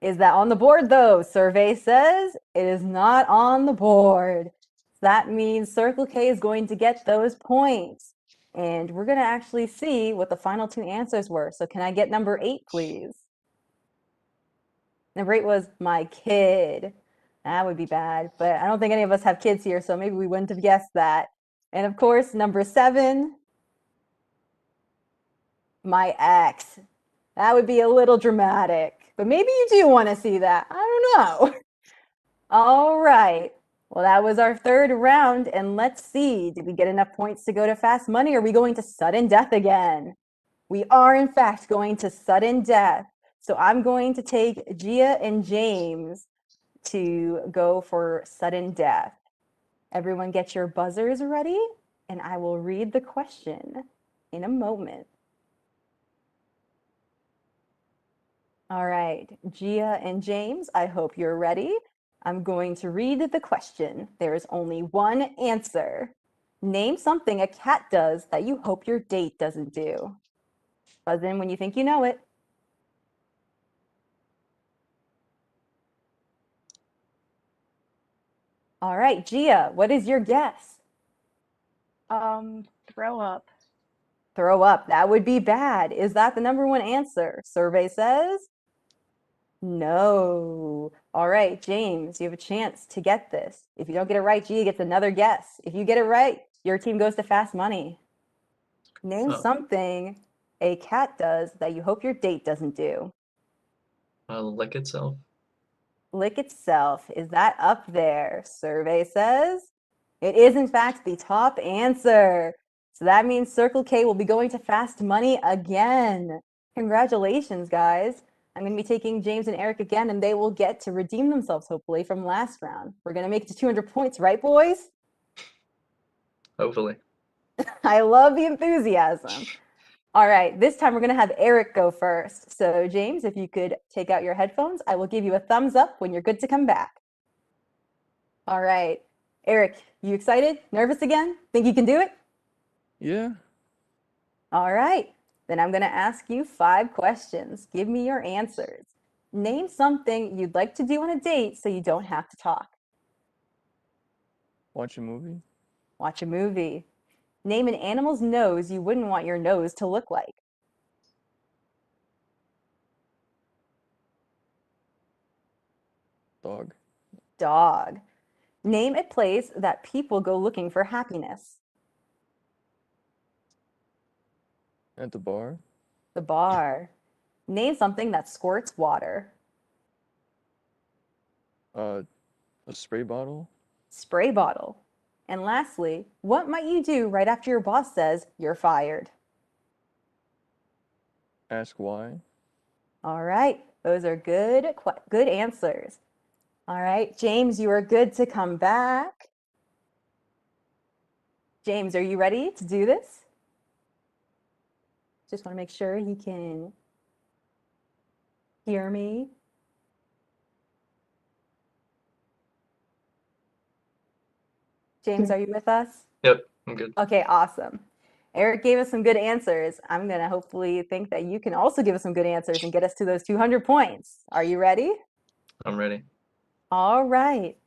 Is that on the board though? Survey says it is not on the board. That means Circle K is going to get those points. And we're going to actually see what the final 2 answers were. So can I get number 8, please? Number 8 was my kid. That would be bad, but I don't think any of us have kids here, so maybe we wouldn't have guessed that. And of course, number 7, my ex. That would be a little dramatic, but maybe you do want to see that. I don't know. All right. Well, that was our 3rd round, and let's see, did we get enough points to go to fast money, or are we going to sudden death again? We are, in fact, going to sudden death. So I'm going to take Gia and James to go for sudden death. Everyone get your buzzers ready, and I will read the question in a moment. All right, Gia and James, I hope you're ready. I'm going to read the question. There is only one answer. Name something a cat does that you hope your date doesn't do. Buzz in when you think you know it. All right, Gia, what is your guess? Throw up. Throw up. That would be bad. Is that the number 1 answer? Survey says no. All right, James, you have a chance to get this. If you don't get it right, Gia gets another guess. If you get it right, your team goes to fast money. Name something a cat does that you hope your date doesn't do. Lick itself. Lick itself. Is that up there? Survey says it is, in fact, the top answer. So that means Circle K will be going to fast money again. Congratulations, guys. I'm going to be taking James and Eric again, and they will get to redeem themselves, hopefully, from last round. We're going to make it to 200 points, right, boys? Hopefully. I love the enthusiasm. All right, this time we're going to have Eric go first. So, James, if you could take out your headphones, I will give you a thumbs up when you're good to come back. All right. Eric, you excited? Nervous again? Think you can do it? Yeah. All right. Then I'm going to ask you 5 questions. Give me your answers. Name something you'd like to do on a date so you don't have to talk. Watch a movie. Watch a movie. Name an animal's nose you wouldn't want your nose to look like. Dog. Dog. Name a place that people go looking for happiness. At the bar. The bar. Name something that squirts water. A spray bottle. Spray bottle. And lastly, what might you do right after your boss says you're fired? Ask why. All right, those are good answers. All right, James, you are good to come back. James, are you ready to do this? Just want to make sure he can hear me. James, are you with us? Yep, I'm good. Okay, awesome. Eric gave us some good answers. I'm going to hopefully think that you can also give us some good answers and get us to those 200 points. Are you ready? I'm ready. All right.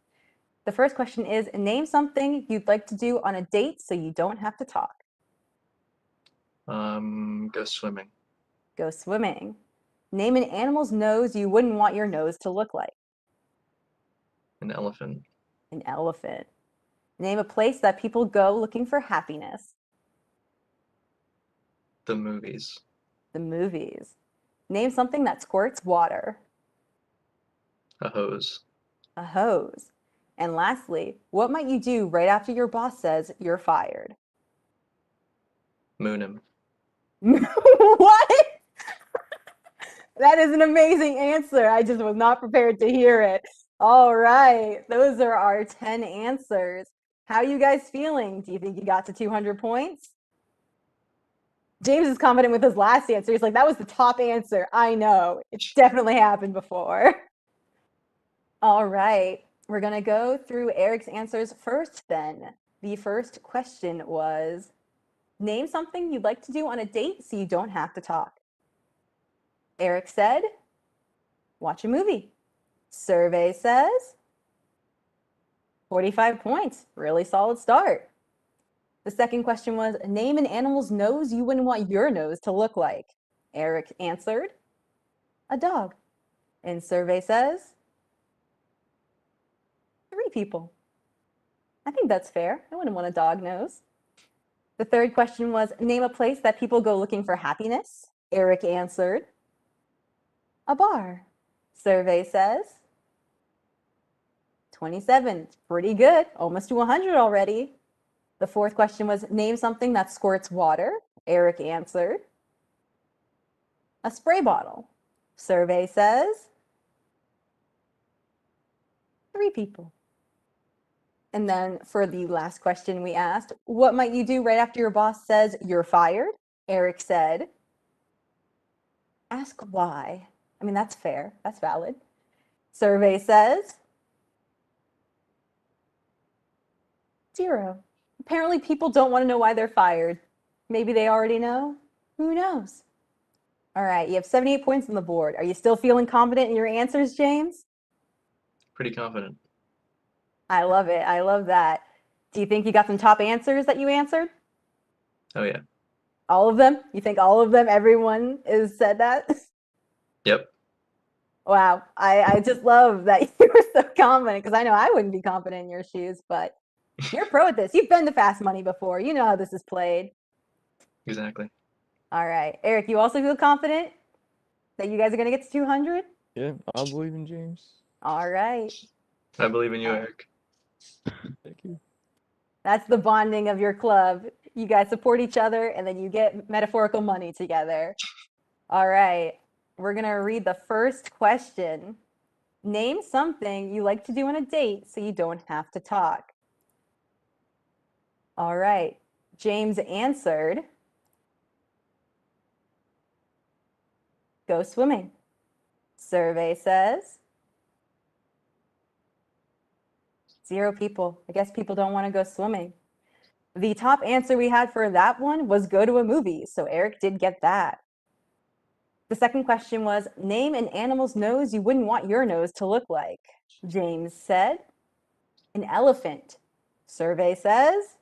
The first question is, name something you'd like to do on a date so you don't have to talk. Go swimming. Go swimming. Name an animal's nose you wouldn't want your nose to look like. An elephant. An elephant. Name a place that people go looking for happiness. The movies. The movies. Name something that squirts water. A hose. A hose. And lastly, what might you do right after your boss says you're fired? Moon him. What? That is an amazing answer. I just was not prepared to hear it. All right, those are our 10 answers. How are you guys feeling? Do you think you got to 200 points? James is confident with his last answer. He's like, that was the top answer. I know. It's definitely happened before. All right, we're going to go through Eric's answers first then. The first question was, name something you'd like to do on a date so you don't have to talk. Eric said, watch a movie. Survey says, 45 points. Really solid start. The second question was, name an animal's nose you wouldn't want your nose to look like. Eric answered, a dog. And survey says, 3 people. I think that's fair. I wouldn't want a dog nose. The third question was, name a place that people go looking for happiness. Eric answered, a bar. Survey says, 27. Pretty good. Almost to 100 already. The fourth question was, name something that squirts water. Eric answered, a spray bottle. Survey says, 3 people. And then for the last question we asked, what might you do right after your boss says you're fired? Eric said, ask why. I mean, that's fair. That's valid. Survey says, 0. Apparently people don't want to know why they're fired. Maybe they already know. Who knows? All right, you have 78 points on the board. Are you still feeling confident in your answers, James? Pretty confident. I love it. I love that. Do you think you got some top answers that you answered? Oh yeah. All of them? You think all of them, everyone has said that? Yep. Wow. I just love that you were so confident, because I know I wouldn't be confident in your shoes, but you're a pro at this. You've been to Fast Money before. You know how this is played. Exactly. All right. Eric, you also feel confident that you guys are going to get to 200? Yeah, I believe in James. All right. I believe in you, Eric. Thank you. That's the bonding of your club. You guys support each other, and then you get metaphorical money together. All right. We're going to read the first question. Name something you like to do on a date so you don't have to talk. All right. James answered, go swimming. Survey says, 0 people. I guess people don't want to go swimming. The top answer we had for that one was go to a movie, so Eric did get that. The second question was, name an animal's nose you wouldn't want your nose to look like. James said, an elephant. Survey says,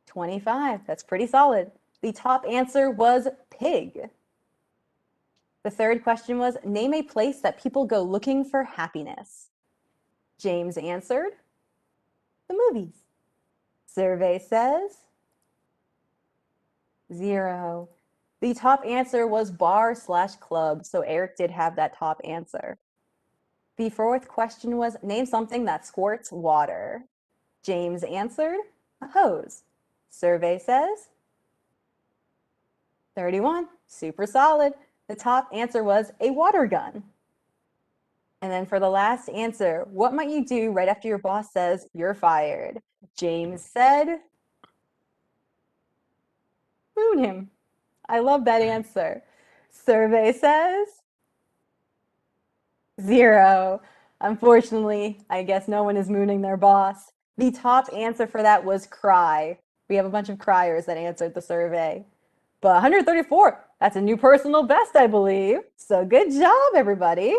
25. That's pretty solid. The top answer was pig. The third question was, name a place that people go looking for happiness. James answered, the movies. Survey says, 0. The top answer was bar/club, so Eric did have that top answer. The fourth question was, name something that squirts water. James answered, a hose. Survey says, 31. Super solid. The top answer was a water gun. And then for the last answer, what might you do right after your boss says you're fired? James said, moon him. I love that answer. Survey says, 0. Unfortunately, I guess no one is mooning their boss. The top answer for that was cry. We have a bunch of criers that answered the survey. But 134, that's a new personal best, I believe. So good job, everybody.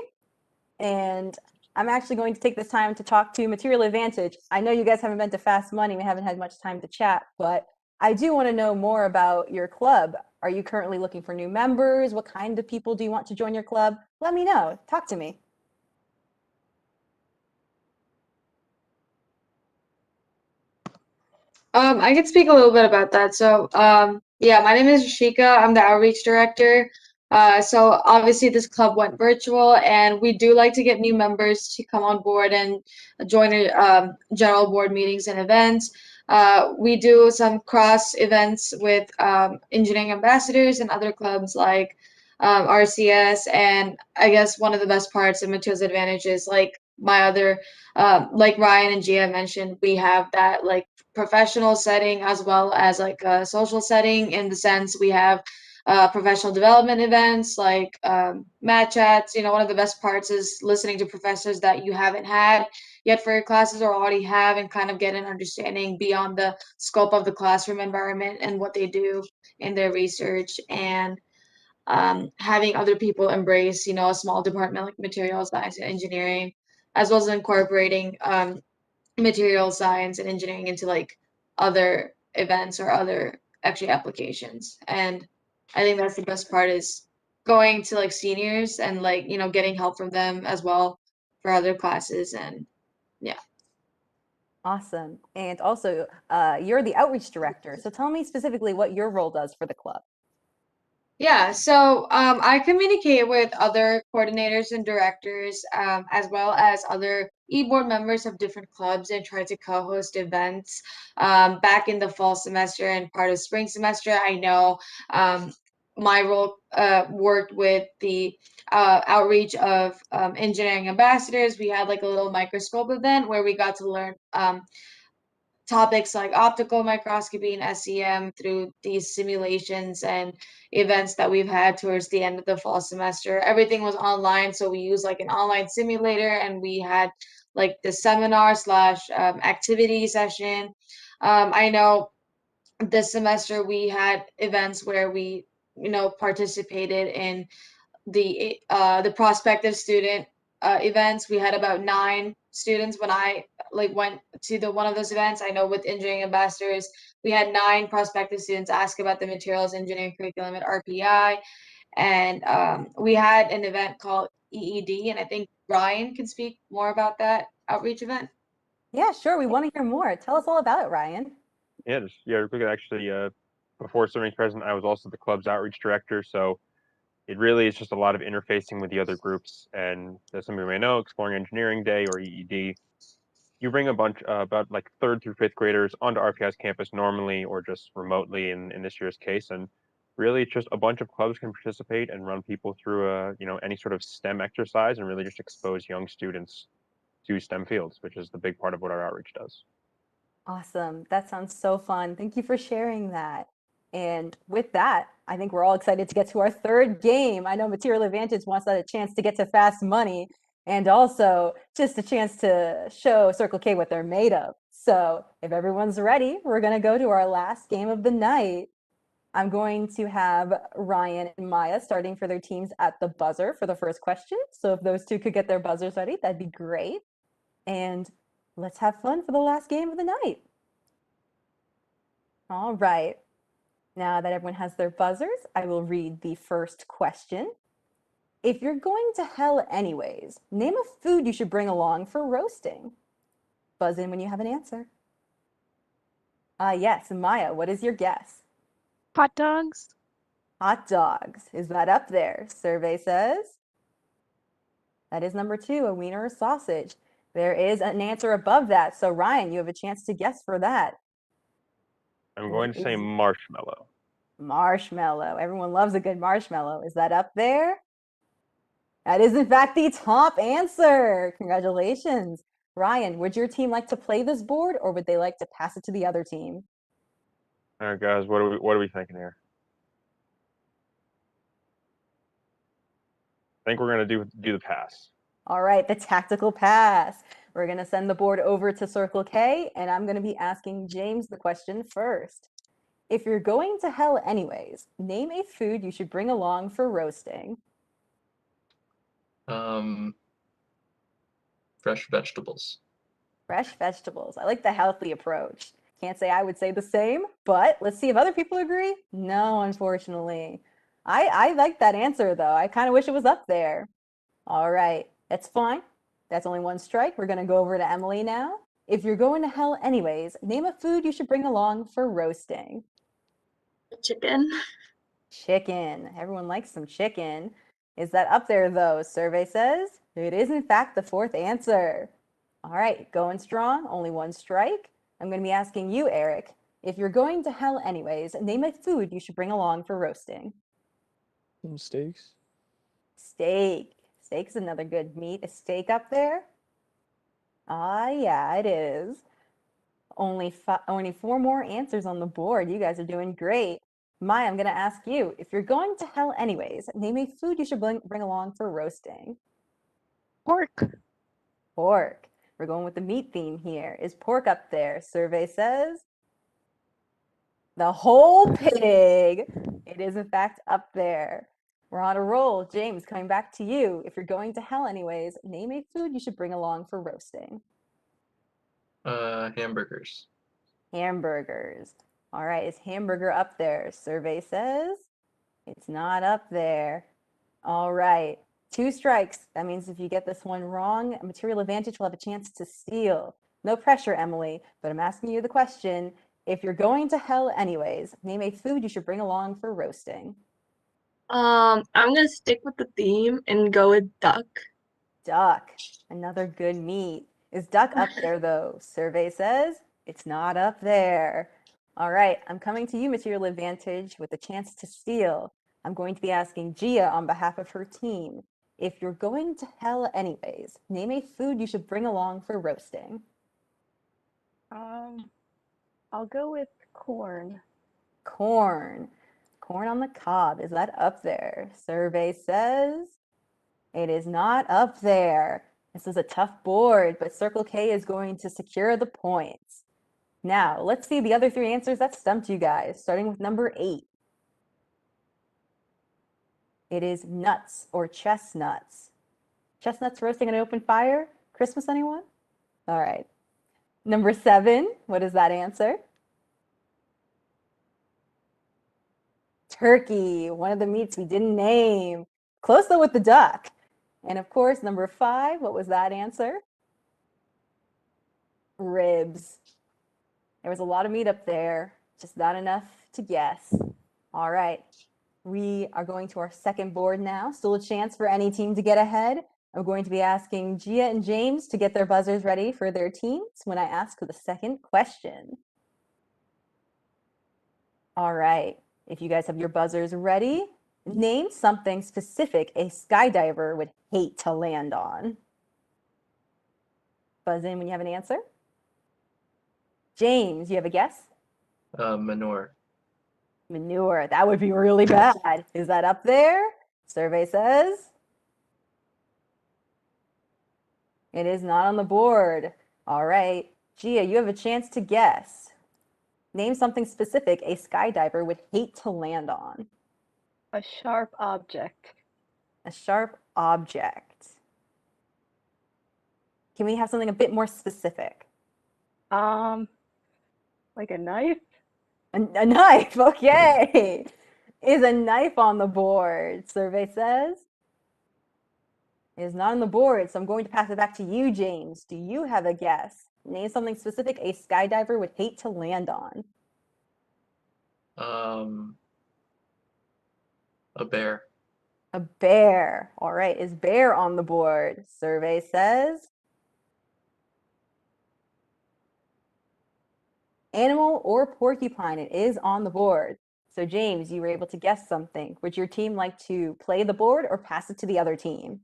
And I'm actually going to take this time to talk to Material Advantage. I know you guys haven't been to Fast Money. We haven't had much time to chat, but I do want to know more about your club. Are you currently looking for new members? What kind of people do you want to join your club? Let me know. Talk to me. I can speak a little bit about that. So, yeah, my name is Rashika. I'm the outreach director. So obviously this club went virtual, and we do like to get new members to come on board and join general board meetings and events. We do some cross events with engineering ambassadors and other clubs like RCS, and I guess one of the best parts of Materials Advantage is like Ryan and Gia mentioned, we have that like professional setting as well as like a social setting, in the sense we have professional development events like mat chats. One of the best parts is listening to professors that you haven't had yet for your classes or already have, and kind of get an understanding beyond the scope of the classroom environment and what they do in their research, and having other people embrace, a small department like materials science and engineering, as well as incorporating material science and engineering into like other events or other actually applications. And I think that's the best part, is going to like seniors and like, getting help from them as well for other classes. And yeah. Awesome. And also, you're the outreach director. So tell me specifically what your role does for the club. Yeah, so I communicate with other coordinators and directors, as well as other e-board members of different clubs, and try to co-host events. Back in the fall semester and part of spring semester, I know my role worked with the outreach of engineering ambassadors. We had like a little microscope event where we got to learn topics like optical microscopy and SEM through these simulations and events that we've had towards the end of the fall semester. Everything was online, so we used like an online simulator, and we had like the seminar slash activity session. I know this semester we had events where we, participated in the prospective student events. We had about 9 students when I like went to the one of those events. I know with engineering ambassadors, we had 9 prospective students ask about the materials engineering curriculum at RPI, and we had an event called EED, and I think Ryan can speak more about that outreach event. Yeah, sure. We want to hear more. Tell us all about it, Ryan. Real quick, actually, before serving as president, I was also the club's outreach director. So it really is just a lot of interfacing with the other groups. And as some of you may know, Exploring Engineering Day, or EED, you bring a bunch, about like 3rd through 5th graders onto RPI's campus normally, or just remotely in this year's case. And really, it's just a bunch of clubs can participate and run people through any sort of STEM exercise, and really just expose young students to STEM fields, which is the big part of what our outreach does. Awesome. That sounds so fun. Thank you for sharing that. And with that, I think we're all excited to get to our 3rd game. I know Material Advantage wants that a chance to get to fast money, and also just a chance to show Circle K what they're made of. So if everyone's ready, we're going to go to our last game of the night. I'm going to have Ryan and Maya starting for their teams at the buzzer for the first question. So if those two could get their buzzers ready, that'd be great. And let's have fun for the last game of the night. All right. Now that everyone has their buzzers, I will read the first question. If you're going to hell anyways, name a food you should bring along for roasting. Buzz in when you have an answer. Yes, Maya, what is your guess? Hot dogs? Hot dogs. Is that up there? Survey says. That is number 2, a wiener or sausage. There is an answer above that. So Ryan, you have a chance to guess for that. I'm going to say marshmallow. Marshmallow. Everyone loves a good marshmallow. Is that up there? That is, in fact, the top answer. Congratulations. Ryan, would your team like to play this board, or would they like to pass it to the other team? All right, guys, what are we thinking here? I think we're going to do the pass. All right, the tactical pass. We're going to send the board over to Circle K, and I'm going to be asking James the question first. If you're going to hell anyways, name a food you should bring along for roasting. Fresh vegetables. Fresh vegetables. I like the healthy approach. Can't say I would say the same, but let's see if other people agree. No, unfortunately. I like that answer though. I kind of wish it was up there. All right, that's fine. That's only one strike. We're gonna go over to Emily now. If you're going to hell anyways, name a food you should bring along for roasting. Chicken. Chicken. Everyone likes some chicken. Is that up there though? Survey says it is in fact the fourth answer. All right, going strong, only one strike. I'm going to be asking you, Eric, if you're going to hell anyways, name a food you should bring along for roasting. Some steaks. Steak. Steak is another good meat. Is steak up there? Ah, yeah, it is. Only four more answers on the board. You guys are doing great. Maya, I'm going to ask you, if you're going to hell anyways, name a food you should bring along for roasting. Pork. Pork. We're going with the meat theme here. Is pork up there? Survey says the whole pig. It is in fact up there. We're on a roll. James, coming back to you. If you're going to hell anyways, name a food you should bring along for roasting. Hamburgers. Hamburgers. All right, is hamburger up there? Survey says it's not up there. All right, 2 strikes. That means if you get this one wrong, Material Advantage will have a chance to steal. No pressure, Emily, but I'm asking you the question. If you're going to hell anyways, name a food you should bring along for roasting. I'm gonna stick with the theme and go with duck. Duck. Another good meat. Is duck up there though? Survey says it's not up there. All right, I'm coming to you, Material Advantage, with a chance to steal. I'm going to be asking Gia on behalf of her team. If you're going to hell anyways, name a food you should bring along for roasting. I'll go with corn. Corn. Corn on the cob. Is that up there? Survey says it is not up there. This is a tough board, but Circle K is going to secure the points. Now, let's see the other 3 answers that stumped you guys, starting with number 8. It is nuts or chestnuts. Chestnuts roasting on an open fire? Christmas, anyone? All right. Number 7, what is that answer? Turkey, one of the meats we didn't name. Close though with the duck. And of course, number 5, what was that answer? Ribs. There was a lot of meat up there, just not enough to guess. All right, we are going to our second board now. Still a chance for any team to get ahead. I'm going to be asking Gia and James to get their buzzers ready for their teams when I ask the second question. All right, if you guys have your buzzers ready, name something specific a skydiver would hate to land on. Buzz in when you have an answer. James, you have a guess? Manure. Manure. That would be really bad. Is that up there? Survey says it is not on the board. All right. Gia, you have a chance to guess. Name something specific a skydiver would hate to land on. A sharp object. A sharp object. Can we have something a bit more specific? Like a knife? A knife, okay. Is a knife on the board? Survey says it is not on the board, so I'm going to pass it back to you, James. Do you have a guess? Name something specific a skydiver would hate to land on. A bear. A bear. All right, is bear on the board? Survey says animal or porcupine. It is on the board. So James, you were able to guess something. Would your team like to play the board or pass it to the other team?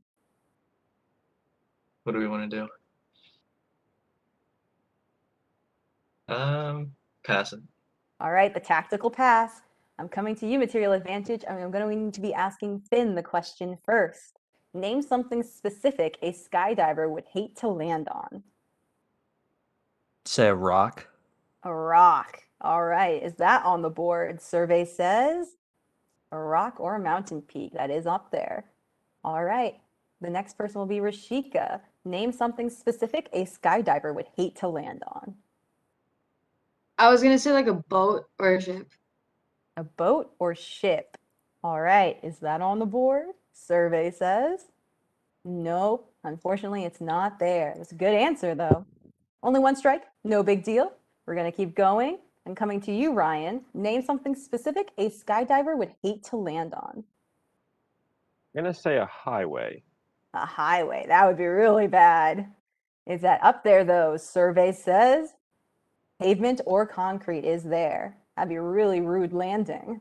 What do we want to do? Pass it. All right, the tactical pass. I'm coming to you, Material Advantage. I'm going to be asking Finn the question first. Name something specific a skydiver would hate to land on. Say a rock. A rock. All right, is that on the board? Survey says a rock or a mountain peak. That is up there. All right, the next person will be Rashika. Name something specific a skydiver would hate to land on. I was gonna say like a boat or a ship. A boat or ship? All right, is that on the board? Survey says. Nope, unfortunately, it's not there. That's a good answer, though. Only one strike, no big deal. We're going to keep going. And coming to you, Ryan, name something specific a skydiver would hate to land on. I'm gonna say a highway. A highway, that would be really bad. Is that up there, though? Survey says pavement or concrete is there. That'd be a really rude landing.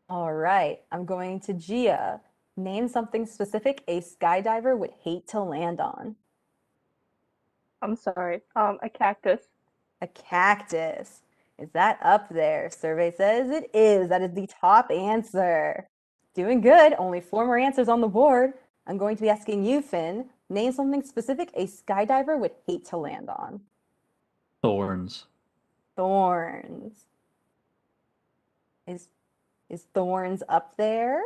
All right, I'm going to Gia. Name something specific a skydiver would hate to land on. I'm sorry. A cactus. A cactus. Is that up there? Survey says it is. That is the top answer. Doing good. Only 4 more answers on the board. I'm going to be asking you, Finn. Name something specific a skydiver would hate to land on. Thorns. Thorns. Is thorns up there?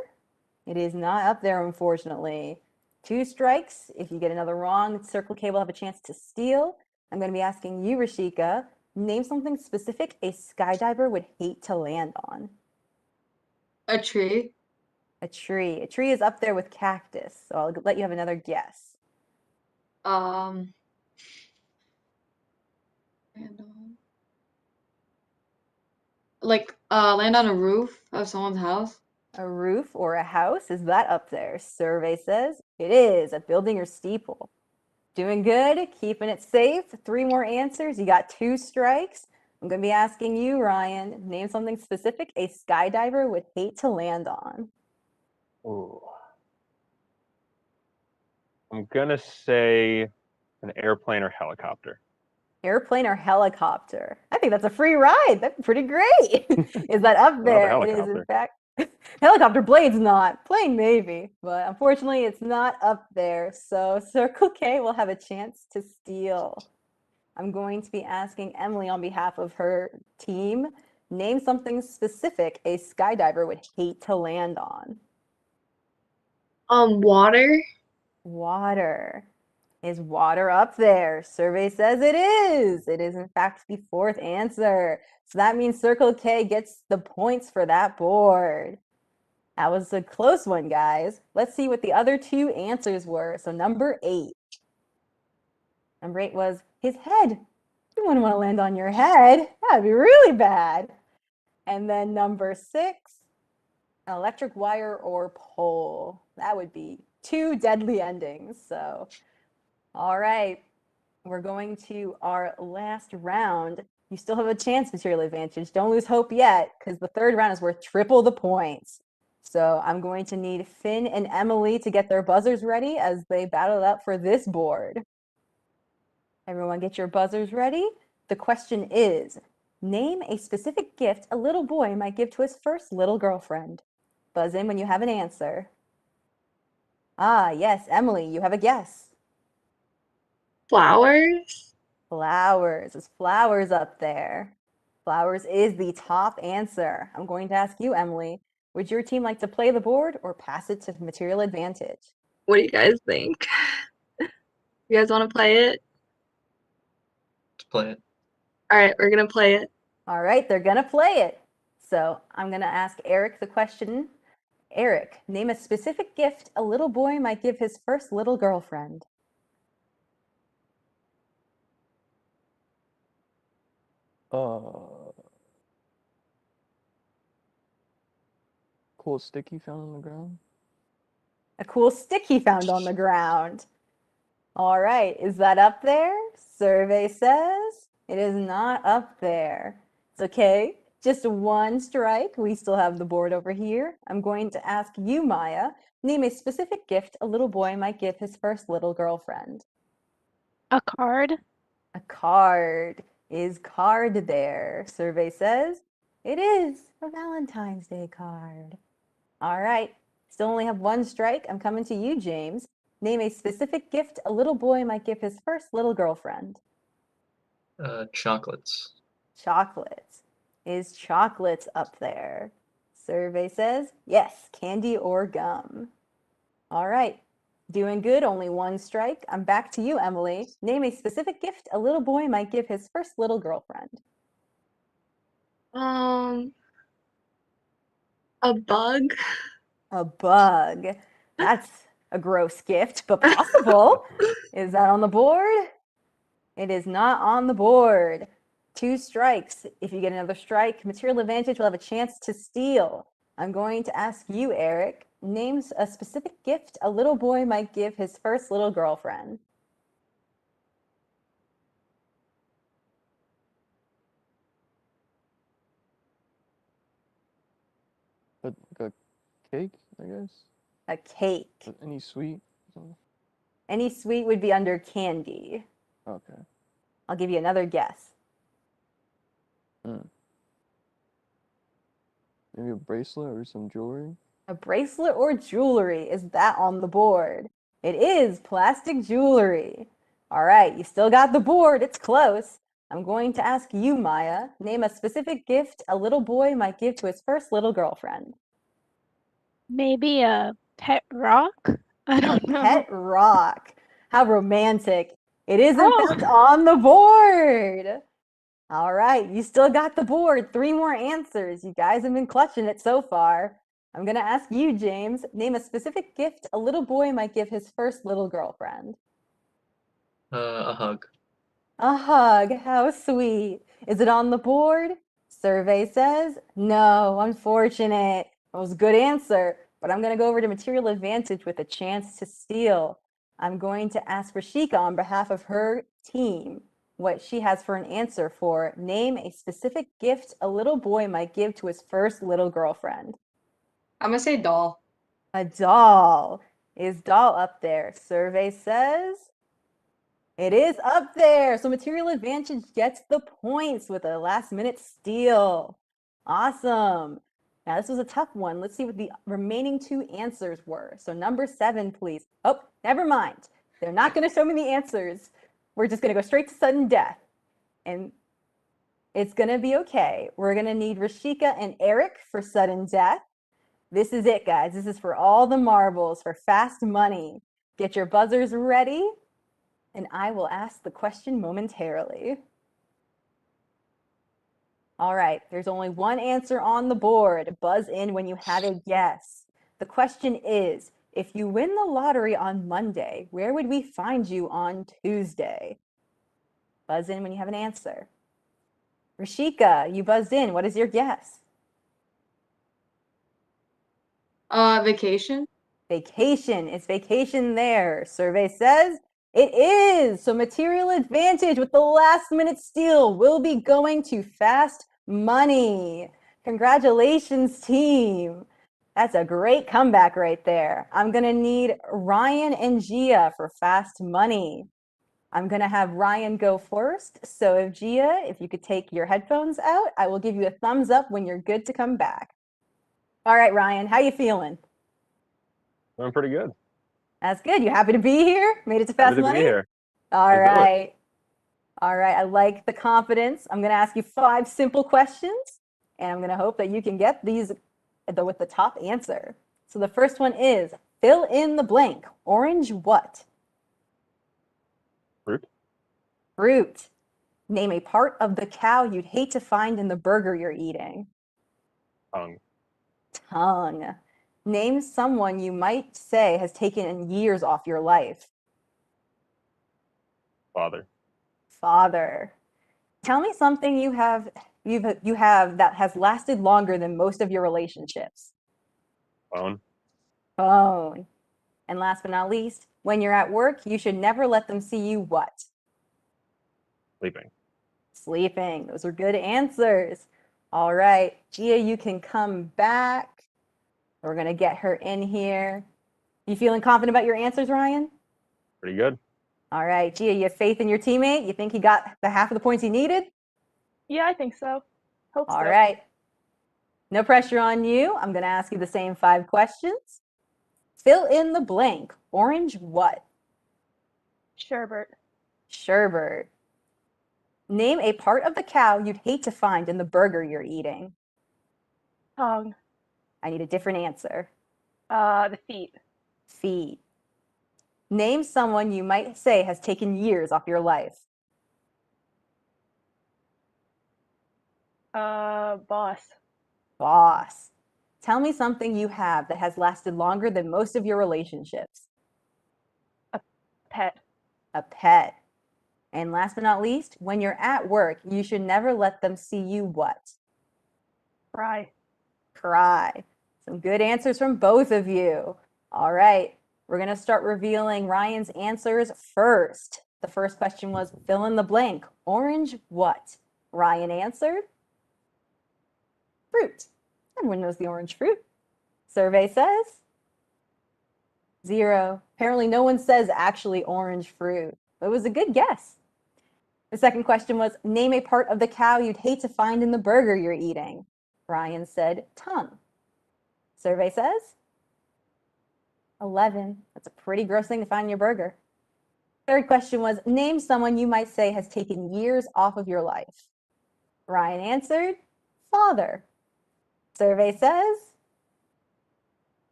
It is not up there, unfortunately. 2 strikes. If you get another wrong, Circle K will have a chance to steal. I'm going to be asking you, Rashika, name something specific a skydiver would hate to land on. A tree. A tree. A tree is up there with cactus, so I'll let you have another guess. Random. Like land on a roof of someone's house. A roof or a house, is that up there? Survey says it is. A building or steeple. Doing good, keeping it safe. 3 more answers. You got 2 strikes. I'm going to be asking you, Ryan, name something specific a skydiver would hate to land on. Ooh. I'm gonna say an airplane or helicopter. Airplane or helicopter? I think that's a free ride. That's pretty great. Is that up Not a there? It is, in helicopter. fact. Helicopter blade's not. Plane maybe, but unfortunately it's not up there. So Circle K will have a chance to steal. I'm going to be asking Emily on behalf of her team, name something specific a skydiver would hate to land on. Water. Water. Is water up there? Survey says it is. It is, in fact, the 4th answer. So that means Circle K gets the points for that board. That was a close one, guys. Let's see what the other 2 answers were. So number 8. Number 8 was his head. You wouldn't want to land on your head. That'd be really bad. And then number 6, an electric wire or pole. That would be 2 deadly endings. So, all right, we're going to our last round. You still have a chance, material advantage. Don't lose hope yet, because the 3rd round is worth triple the points. So I'm going to need Finn and Emily to get their buzzers ready as they battle it out for this board. Everyone get your buzzers ready. The question is, name a specific gift a little boy might give to his first little girlfriend. Buzz in when you have an answer. Ah, yes, Emily, you have a guess. Flowers. Flowers. Is flowers up there? Flowers is the top answer. I'm going to ask you, Emily, would your team like to play the board or pass it to material advantage? What do you guys think? You guys want to play it? To play it. All right, we're gonna play it. All right, they're going to play it. So I'm going to ask Eric the question. Eric, name a specific gift a little boy might give his first little girlfriend. Cool stick he found on the ground. A cool stick he found on the ground. All right, is that up there? Survey says it is not up there. It's okay, just 1 strike. We still have the board over here. I'm going to ask you, Maya, name a specific gift a little boy might give his first little girlfriend. A card. A card. Is card there? Survey says it is a Valentine's Day card. All right, still only have 1 strike. I'm coming to you, James. Name a specific gift a little boy might give his first little girlfriend. Chocolates. Chocolates. Is chocolates up there? Survey says yes, candy or gum. All right, doing good, only 1 strike. I'm back to you, Emily. Name a specific gift a little boy might give his first little girlfriend. Um, a bug. A bug. That's a gross gift, but possible. Is that on the board? It is not on the board. 2 strikes. If you get another strike, material advantage will have a chance to steal. I'm going to ask you, Eric, names a specific gift a little boy might give his first little girlfriend. But like a cake, I guess. A cake. But any sweet? Something? Any sweet would be under candy. Okay. I'll give you another guess. Maybe a bracelet or some jewelry. A bracelet or jewelry, is that on the board? It is plastic jewelry. All right, you still got the board. It's close. I'm going to ask you, Maya, name a specific gift a little boy might give to his first little girlfriend. Maybe a pet rock? I don't know. Pet rock. How romantic. It is, in Oh. fact, on the board. All right, you still got the board. 3 more answers. You guys have been clutching it so far. I'm going to ask you, James, name a specific gift a little boy might give his first little girlfriend. A hug. A hug. How sweet. Is it on the board? Survey says no. Unfortunate. That was a good answer, but I'm going to go over to material advantage with a chance to steal. I'm going to ask Rashika on behalf of her team what she has for an answer for name a specific gift a little boy might give to his first little girlfriend. I'm gonna say doll. A doll. Is doll up there? Survey says it is up there. So material advantage gets the points with a last minute steal. Awesome. Now this was a tough one. Let's see what the remaining 2 answers were. So number 7, please. Oh, never mind. They're not going to show me the answers. We're just going to go straight to sudden death. And it's going to be okay. We're going to need Rashika and Eric for sudden death. This is it, guys. This is for all the marbles, for fast money. Get your buzzers ready, and I will ask the question momentarily. All right, there's only one answer on the board. Buzz in when you have a guess. The question is, if you win the lottery on Monday, where would we find you on Tuesday? Buzz in when you have an answer. Rashika, you buzzed in. What is your guess? Vacation. Vacation. It's vacation there. Survey says it is. So material advantage with the last minute steal will be going to fast money. Congratulations, team. That's a great comeback right there. I'm going to need Ryan and Gia for fast money. I'm going to have Ryan go first. So if Gia, if you could take your headphones out, I will give you a thumbs up when you're good to come back. All right, Ryan, how you feeling? I'm pretty good. That's good. You happy to be here? Made it to Fast Happy to Money? be here. All Let's do it. right. All right. I like the confidence. I'm going to ask you 5 simple questions, and I'm going to hope that you can get these with the top answer. So the first one is fill in the blank. Orange what? Fruit. Fruit. Name a part of the cow you'd hate to find in the burger you're eating. Tongue. Tongue. Name someone you might say has taken years off your life. Father. Father. Tell me something you have that has lasted longer than most of your relationships. Phone. Phone. And last but not least, when you're at work, you should never let them see you what? Sleeping. Sleeping. Those are good answers. All right, Gia, you can come back. We're gonna get her in here. You feeling confident about your answers, Ryan? Pretty good. All right, Gia, you have faith in your teammate? You think he got the half of the points he needed? Yeah, I think so. Hope All so. right. No pressure on you. I'm going to ask you the same 5 questions. Fill in the blank. Orange what? Sherbert. Sherbert. Name a part of the cow you'd hate to find in the burger you're eating. Tongue. I need a different answer. The feet. Feet. Name someone you might say has taken years off your life. Boss. Boss. Tell me something you have that has lasted longer than most of your relationships. Pet. A pet. And last but not least, when you're at work, you should never let them see you what? Cry. Cry. Some good answers from both of you. All right, we're going to start revealing Ryan's answers first. The first question was fill in the blank. Orange what? Ryan answered fruit. Everyone knows the orange fruit. Survey says 0. Apparently no one says actually orange fruit. But it was a good guess. The second question was name a part of the cow you'd hate to find in the burger you're eating. Ryan said tongue. Survey says 11. That's a pretty gross thing to find in your burger. Third question was name someone you might say has taken years off of your life. Ryan answered father. Survey says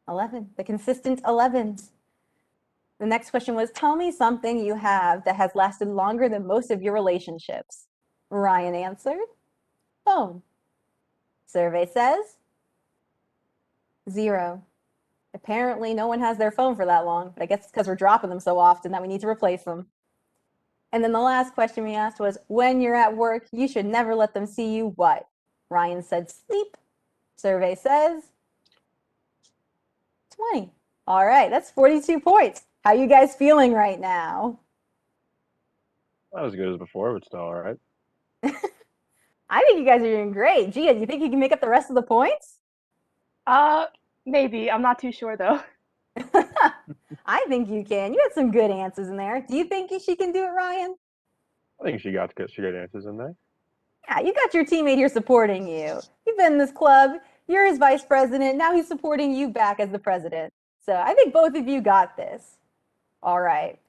11. The consistent 11s. The next question was tell me something you have that has lasted longer than most of your relationships. Ryan answered phone. Survey says 0. Apparently no one has their phone for that long, but I guess it's because we're dropping them so often that we need to replace them. And then the last question we asked was when you're at work, you should never let them see you what? Ryan said sleep. Survey says 20. All right, that's 42 points. How you guys feeling right now? Not as good as before, but still all right. I think you guys are doing great. Gia, do you think you can make up the rest of the points? Maybe. I'm not too sure though. I think you can. You had some good answers in there. Do you think she can do it, Ryan? I think she got good answers in there. Yeah, you got your teammate here supporting you. You've been in this club. You're his vice president. Now he's supporting you back as the president. So I think both of you got this. All right.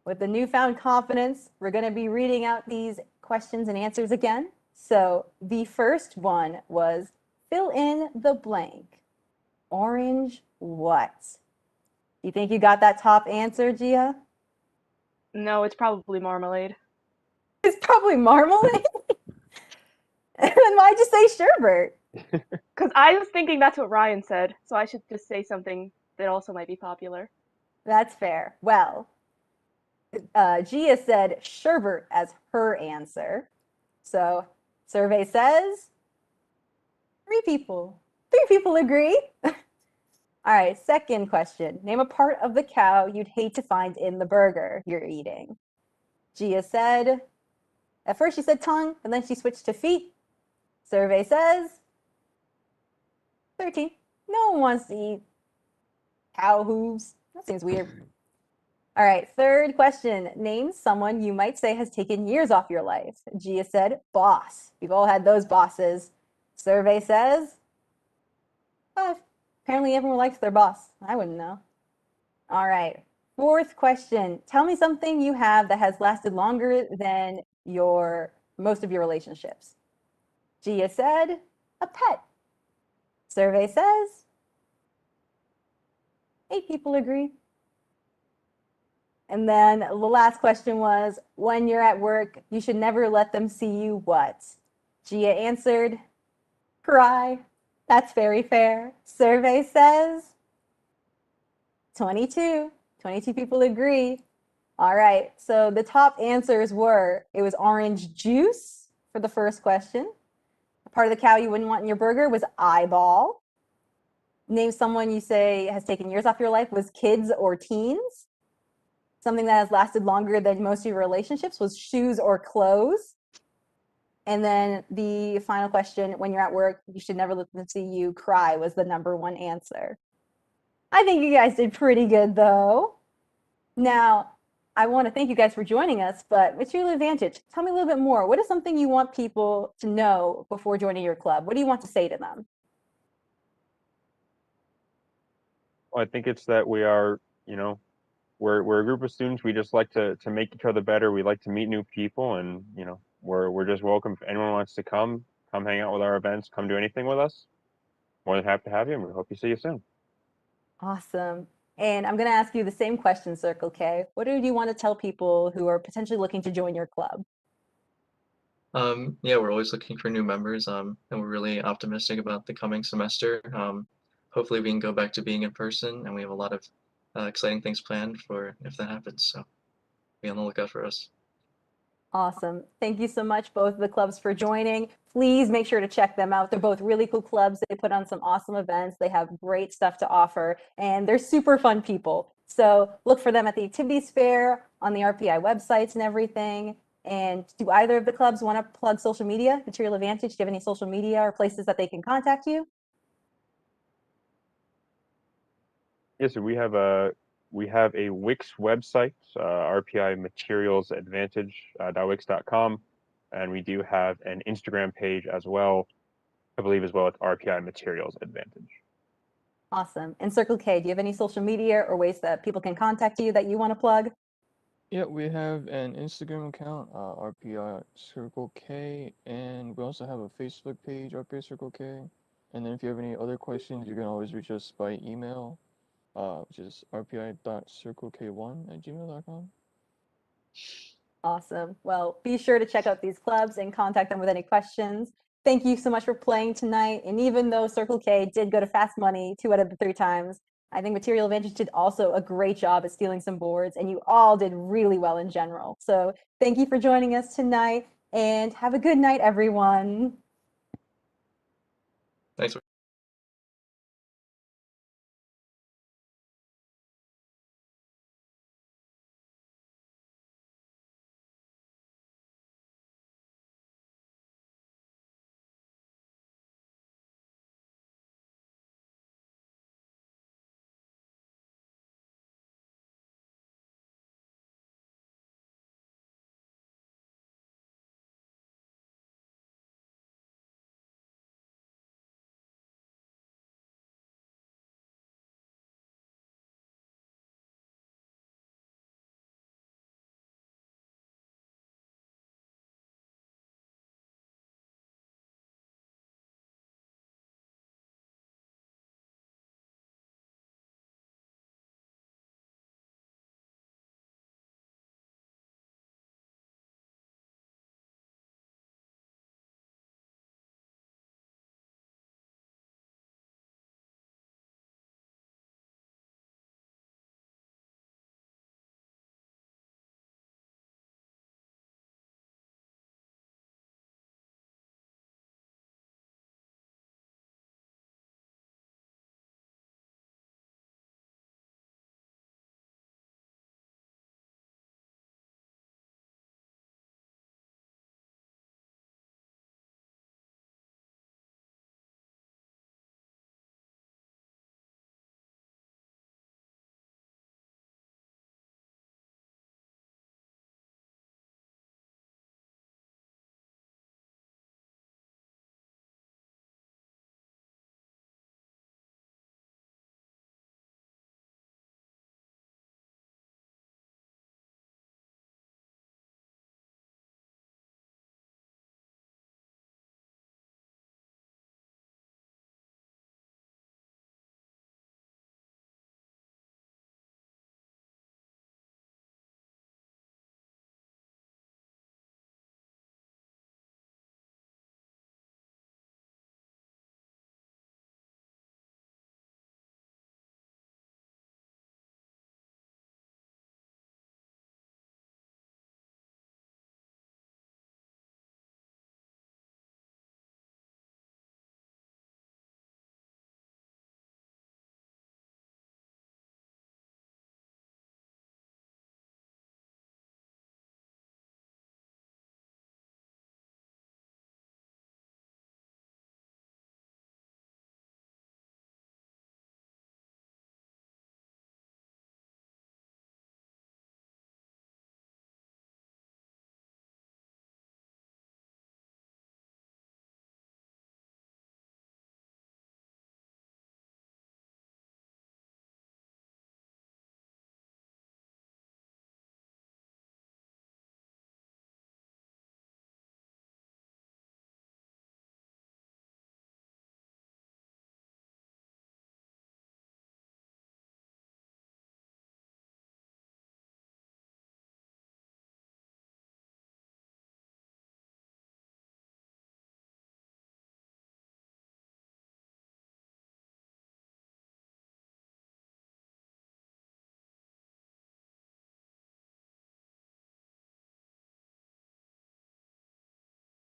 With the newfound confidence, we're going to be reading out these questions and answers again. So the first one was fill in the blank. Orange what? You think you got that top answer, Gia? No, it's probably marmalade. It's probably marmalade. And then why'd you say sherbet? Because I was thinking that's what Ryan said, so I should just say something that also might be popular. That's fair. Well, Gia said sherbet as her answer. So survey says 3 people. 3 people agree. All right, second question. Name a part of the cow you'd hate to find in the burger you're eating. Gia said, at first she said tongue, and then she switched to feet. Survey says 13. No one wants to eat cow hooves. That seems weird. All right, third question. Name someone you might say has taken years off your life. Gia said boss. We've all had those bosses. Survey says 5. Apparently everyone likes their boss. I wouldn't know. All right, fourth question. Tell me something you have that has lasted longer than most of your relationships. Gia said a pet. Survey says 8 people agree. And then the last question was, when you're at work, you should never let them see you what? Gia answered, cry. That's very fair. Survey says 22. 22 people agree. All right, so the top answers were, it was orange juice for the first question. The part of the cow you wouldn't want in your burger was eyeball. Name someone you say has taken years off your life was kids or teens. Something that has lasted longer than most of your relationships was shoes or clothes. And then the final question, when you're at work, you should never let them see you cry was the number 1 answer. I think you guys did pretty good though. Now, I want to thank you guys for joining us, but Material Advantage, tell me a little bit more. What is something you want people to know before joining your club? What do you want to say to them? Well, I think it's that we are, we're a group of students. We just like to make each other better. We like to meet new people, and we're just welcome. If anyone wants to come hang out with our events, come do anything with us. More than happy to have you, and we hope you see you soon. Awesome. And I'm going to ask you the same question, Circle K. What do you want to tell people who are potentially looking to join your club? Yeah, we're always looking for new members, and we're really optimistic about the coming semester. Hopefully we can go back to being in person, and we have a lot of exciting things planned for if that happens. So be on the lookout for us. Awesome. Thank you so much, both of the clubs, for joining. Please make sure to check them out. They're both really cool clubs. They put on some awesome events. They have great stuff to offer, and they're super fun people. So look for them at the activities fair, on the RPI websites and everything. And do either of the clubs want to plug social media, Material Advantage? Do you have any social media or places that they can contact you? Yes, sir. We have a Wix website, RPI Materials Advantage .wix.com, and we do have an Instagram page as well. I believe as well it's RPI Materials Advantage. Awesome. And Circle K, do you have any social media or ways that people can contact you that you want to plug? Yeah, we have an Instagram account, RPI Circle K, and we also have a Facebook page, RPI Circle K. And then if you have any other questions, you can always reach us by email, which is rpi.circlek1@gmail.com. Awesome. Well, be sure to check out these clubs and contact them with any questions. Thank you so much for playing tonight. And even though Circle K did go to Fast Money 2 out of the 3 times, I think Material Advantage did also a great job at stealing some boards, and you all did really well in general. So thank you for joining us tonight, and have a good night, everyone.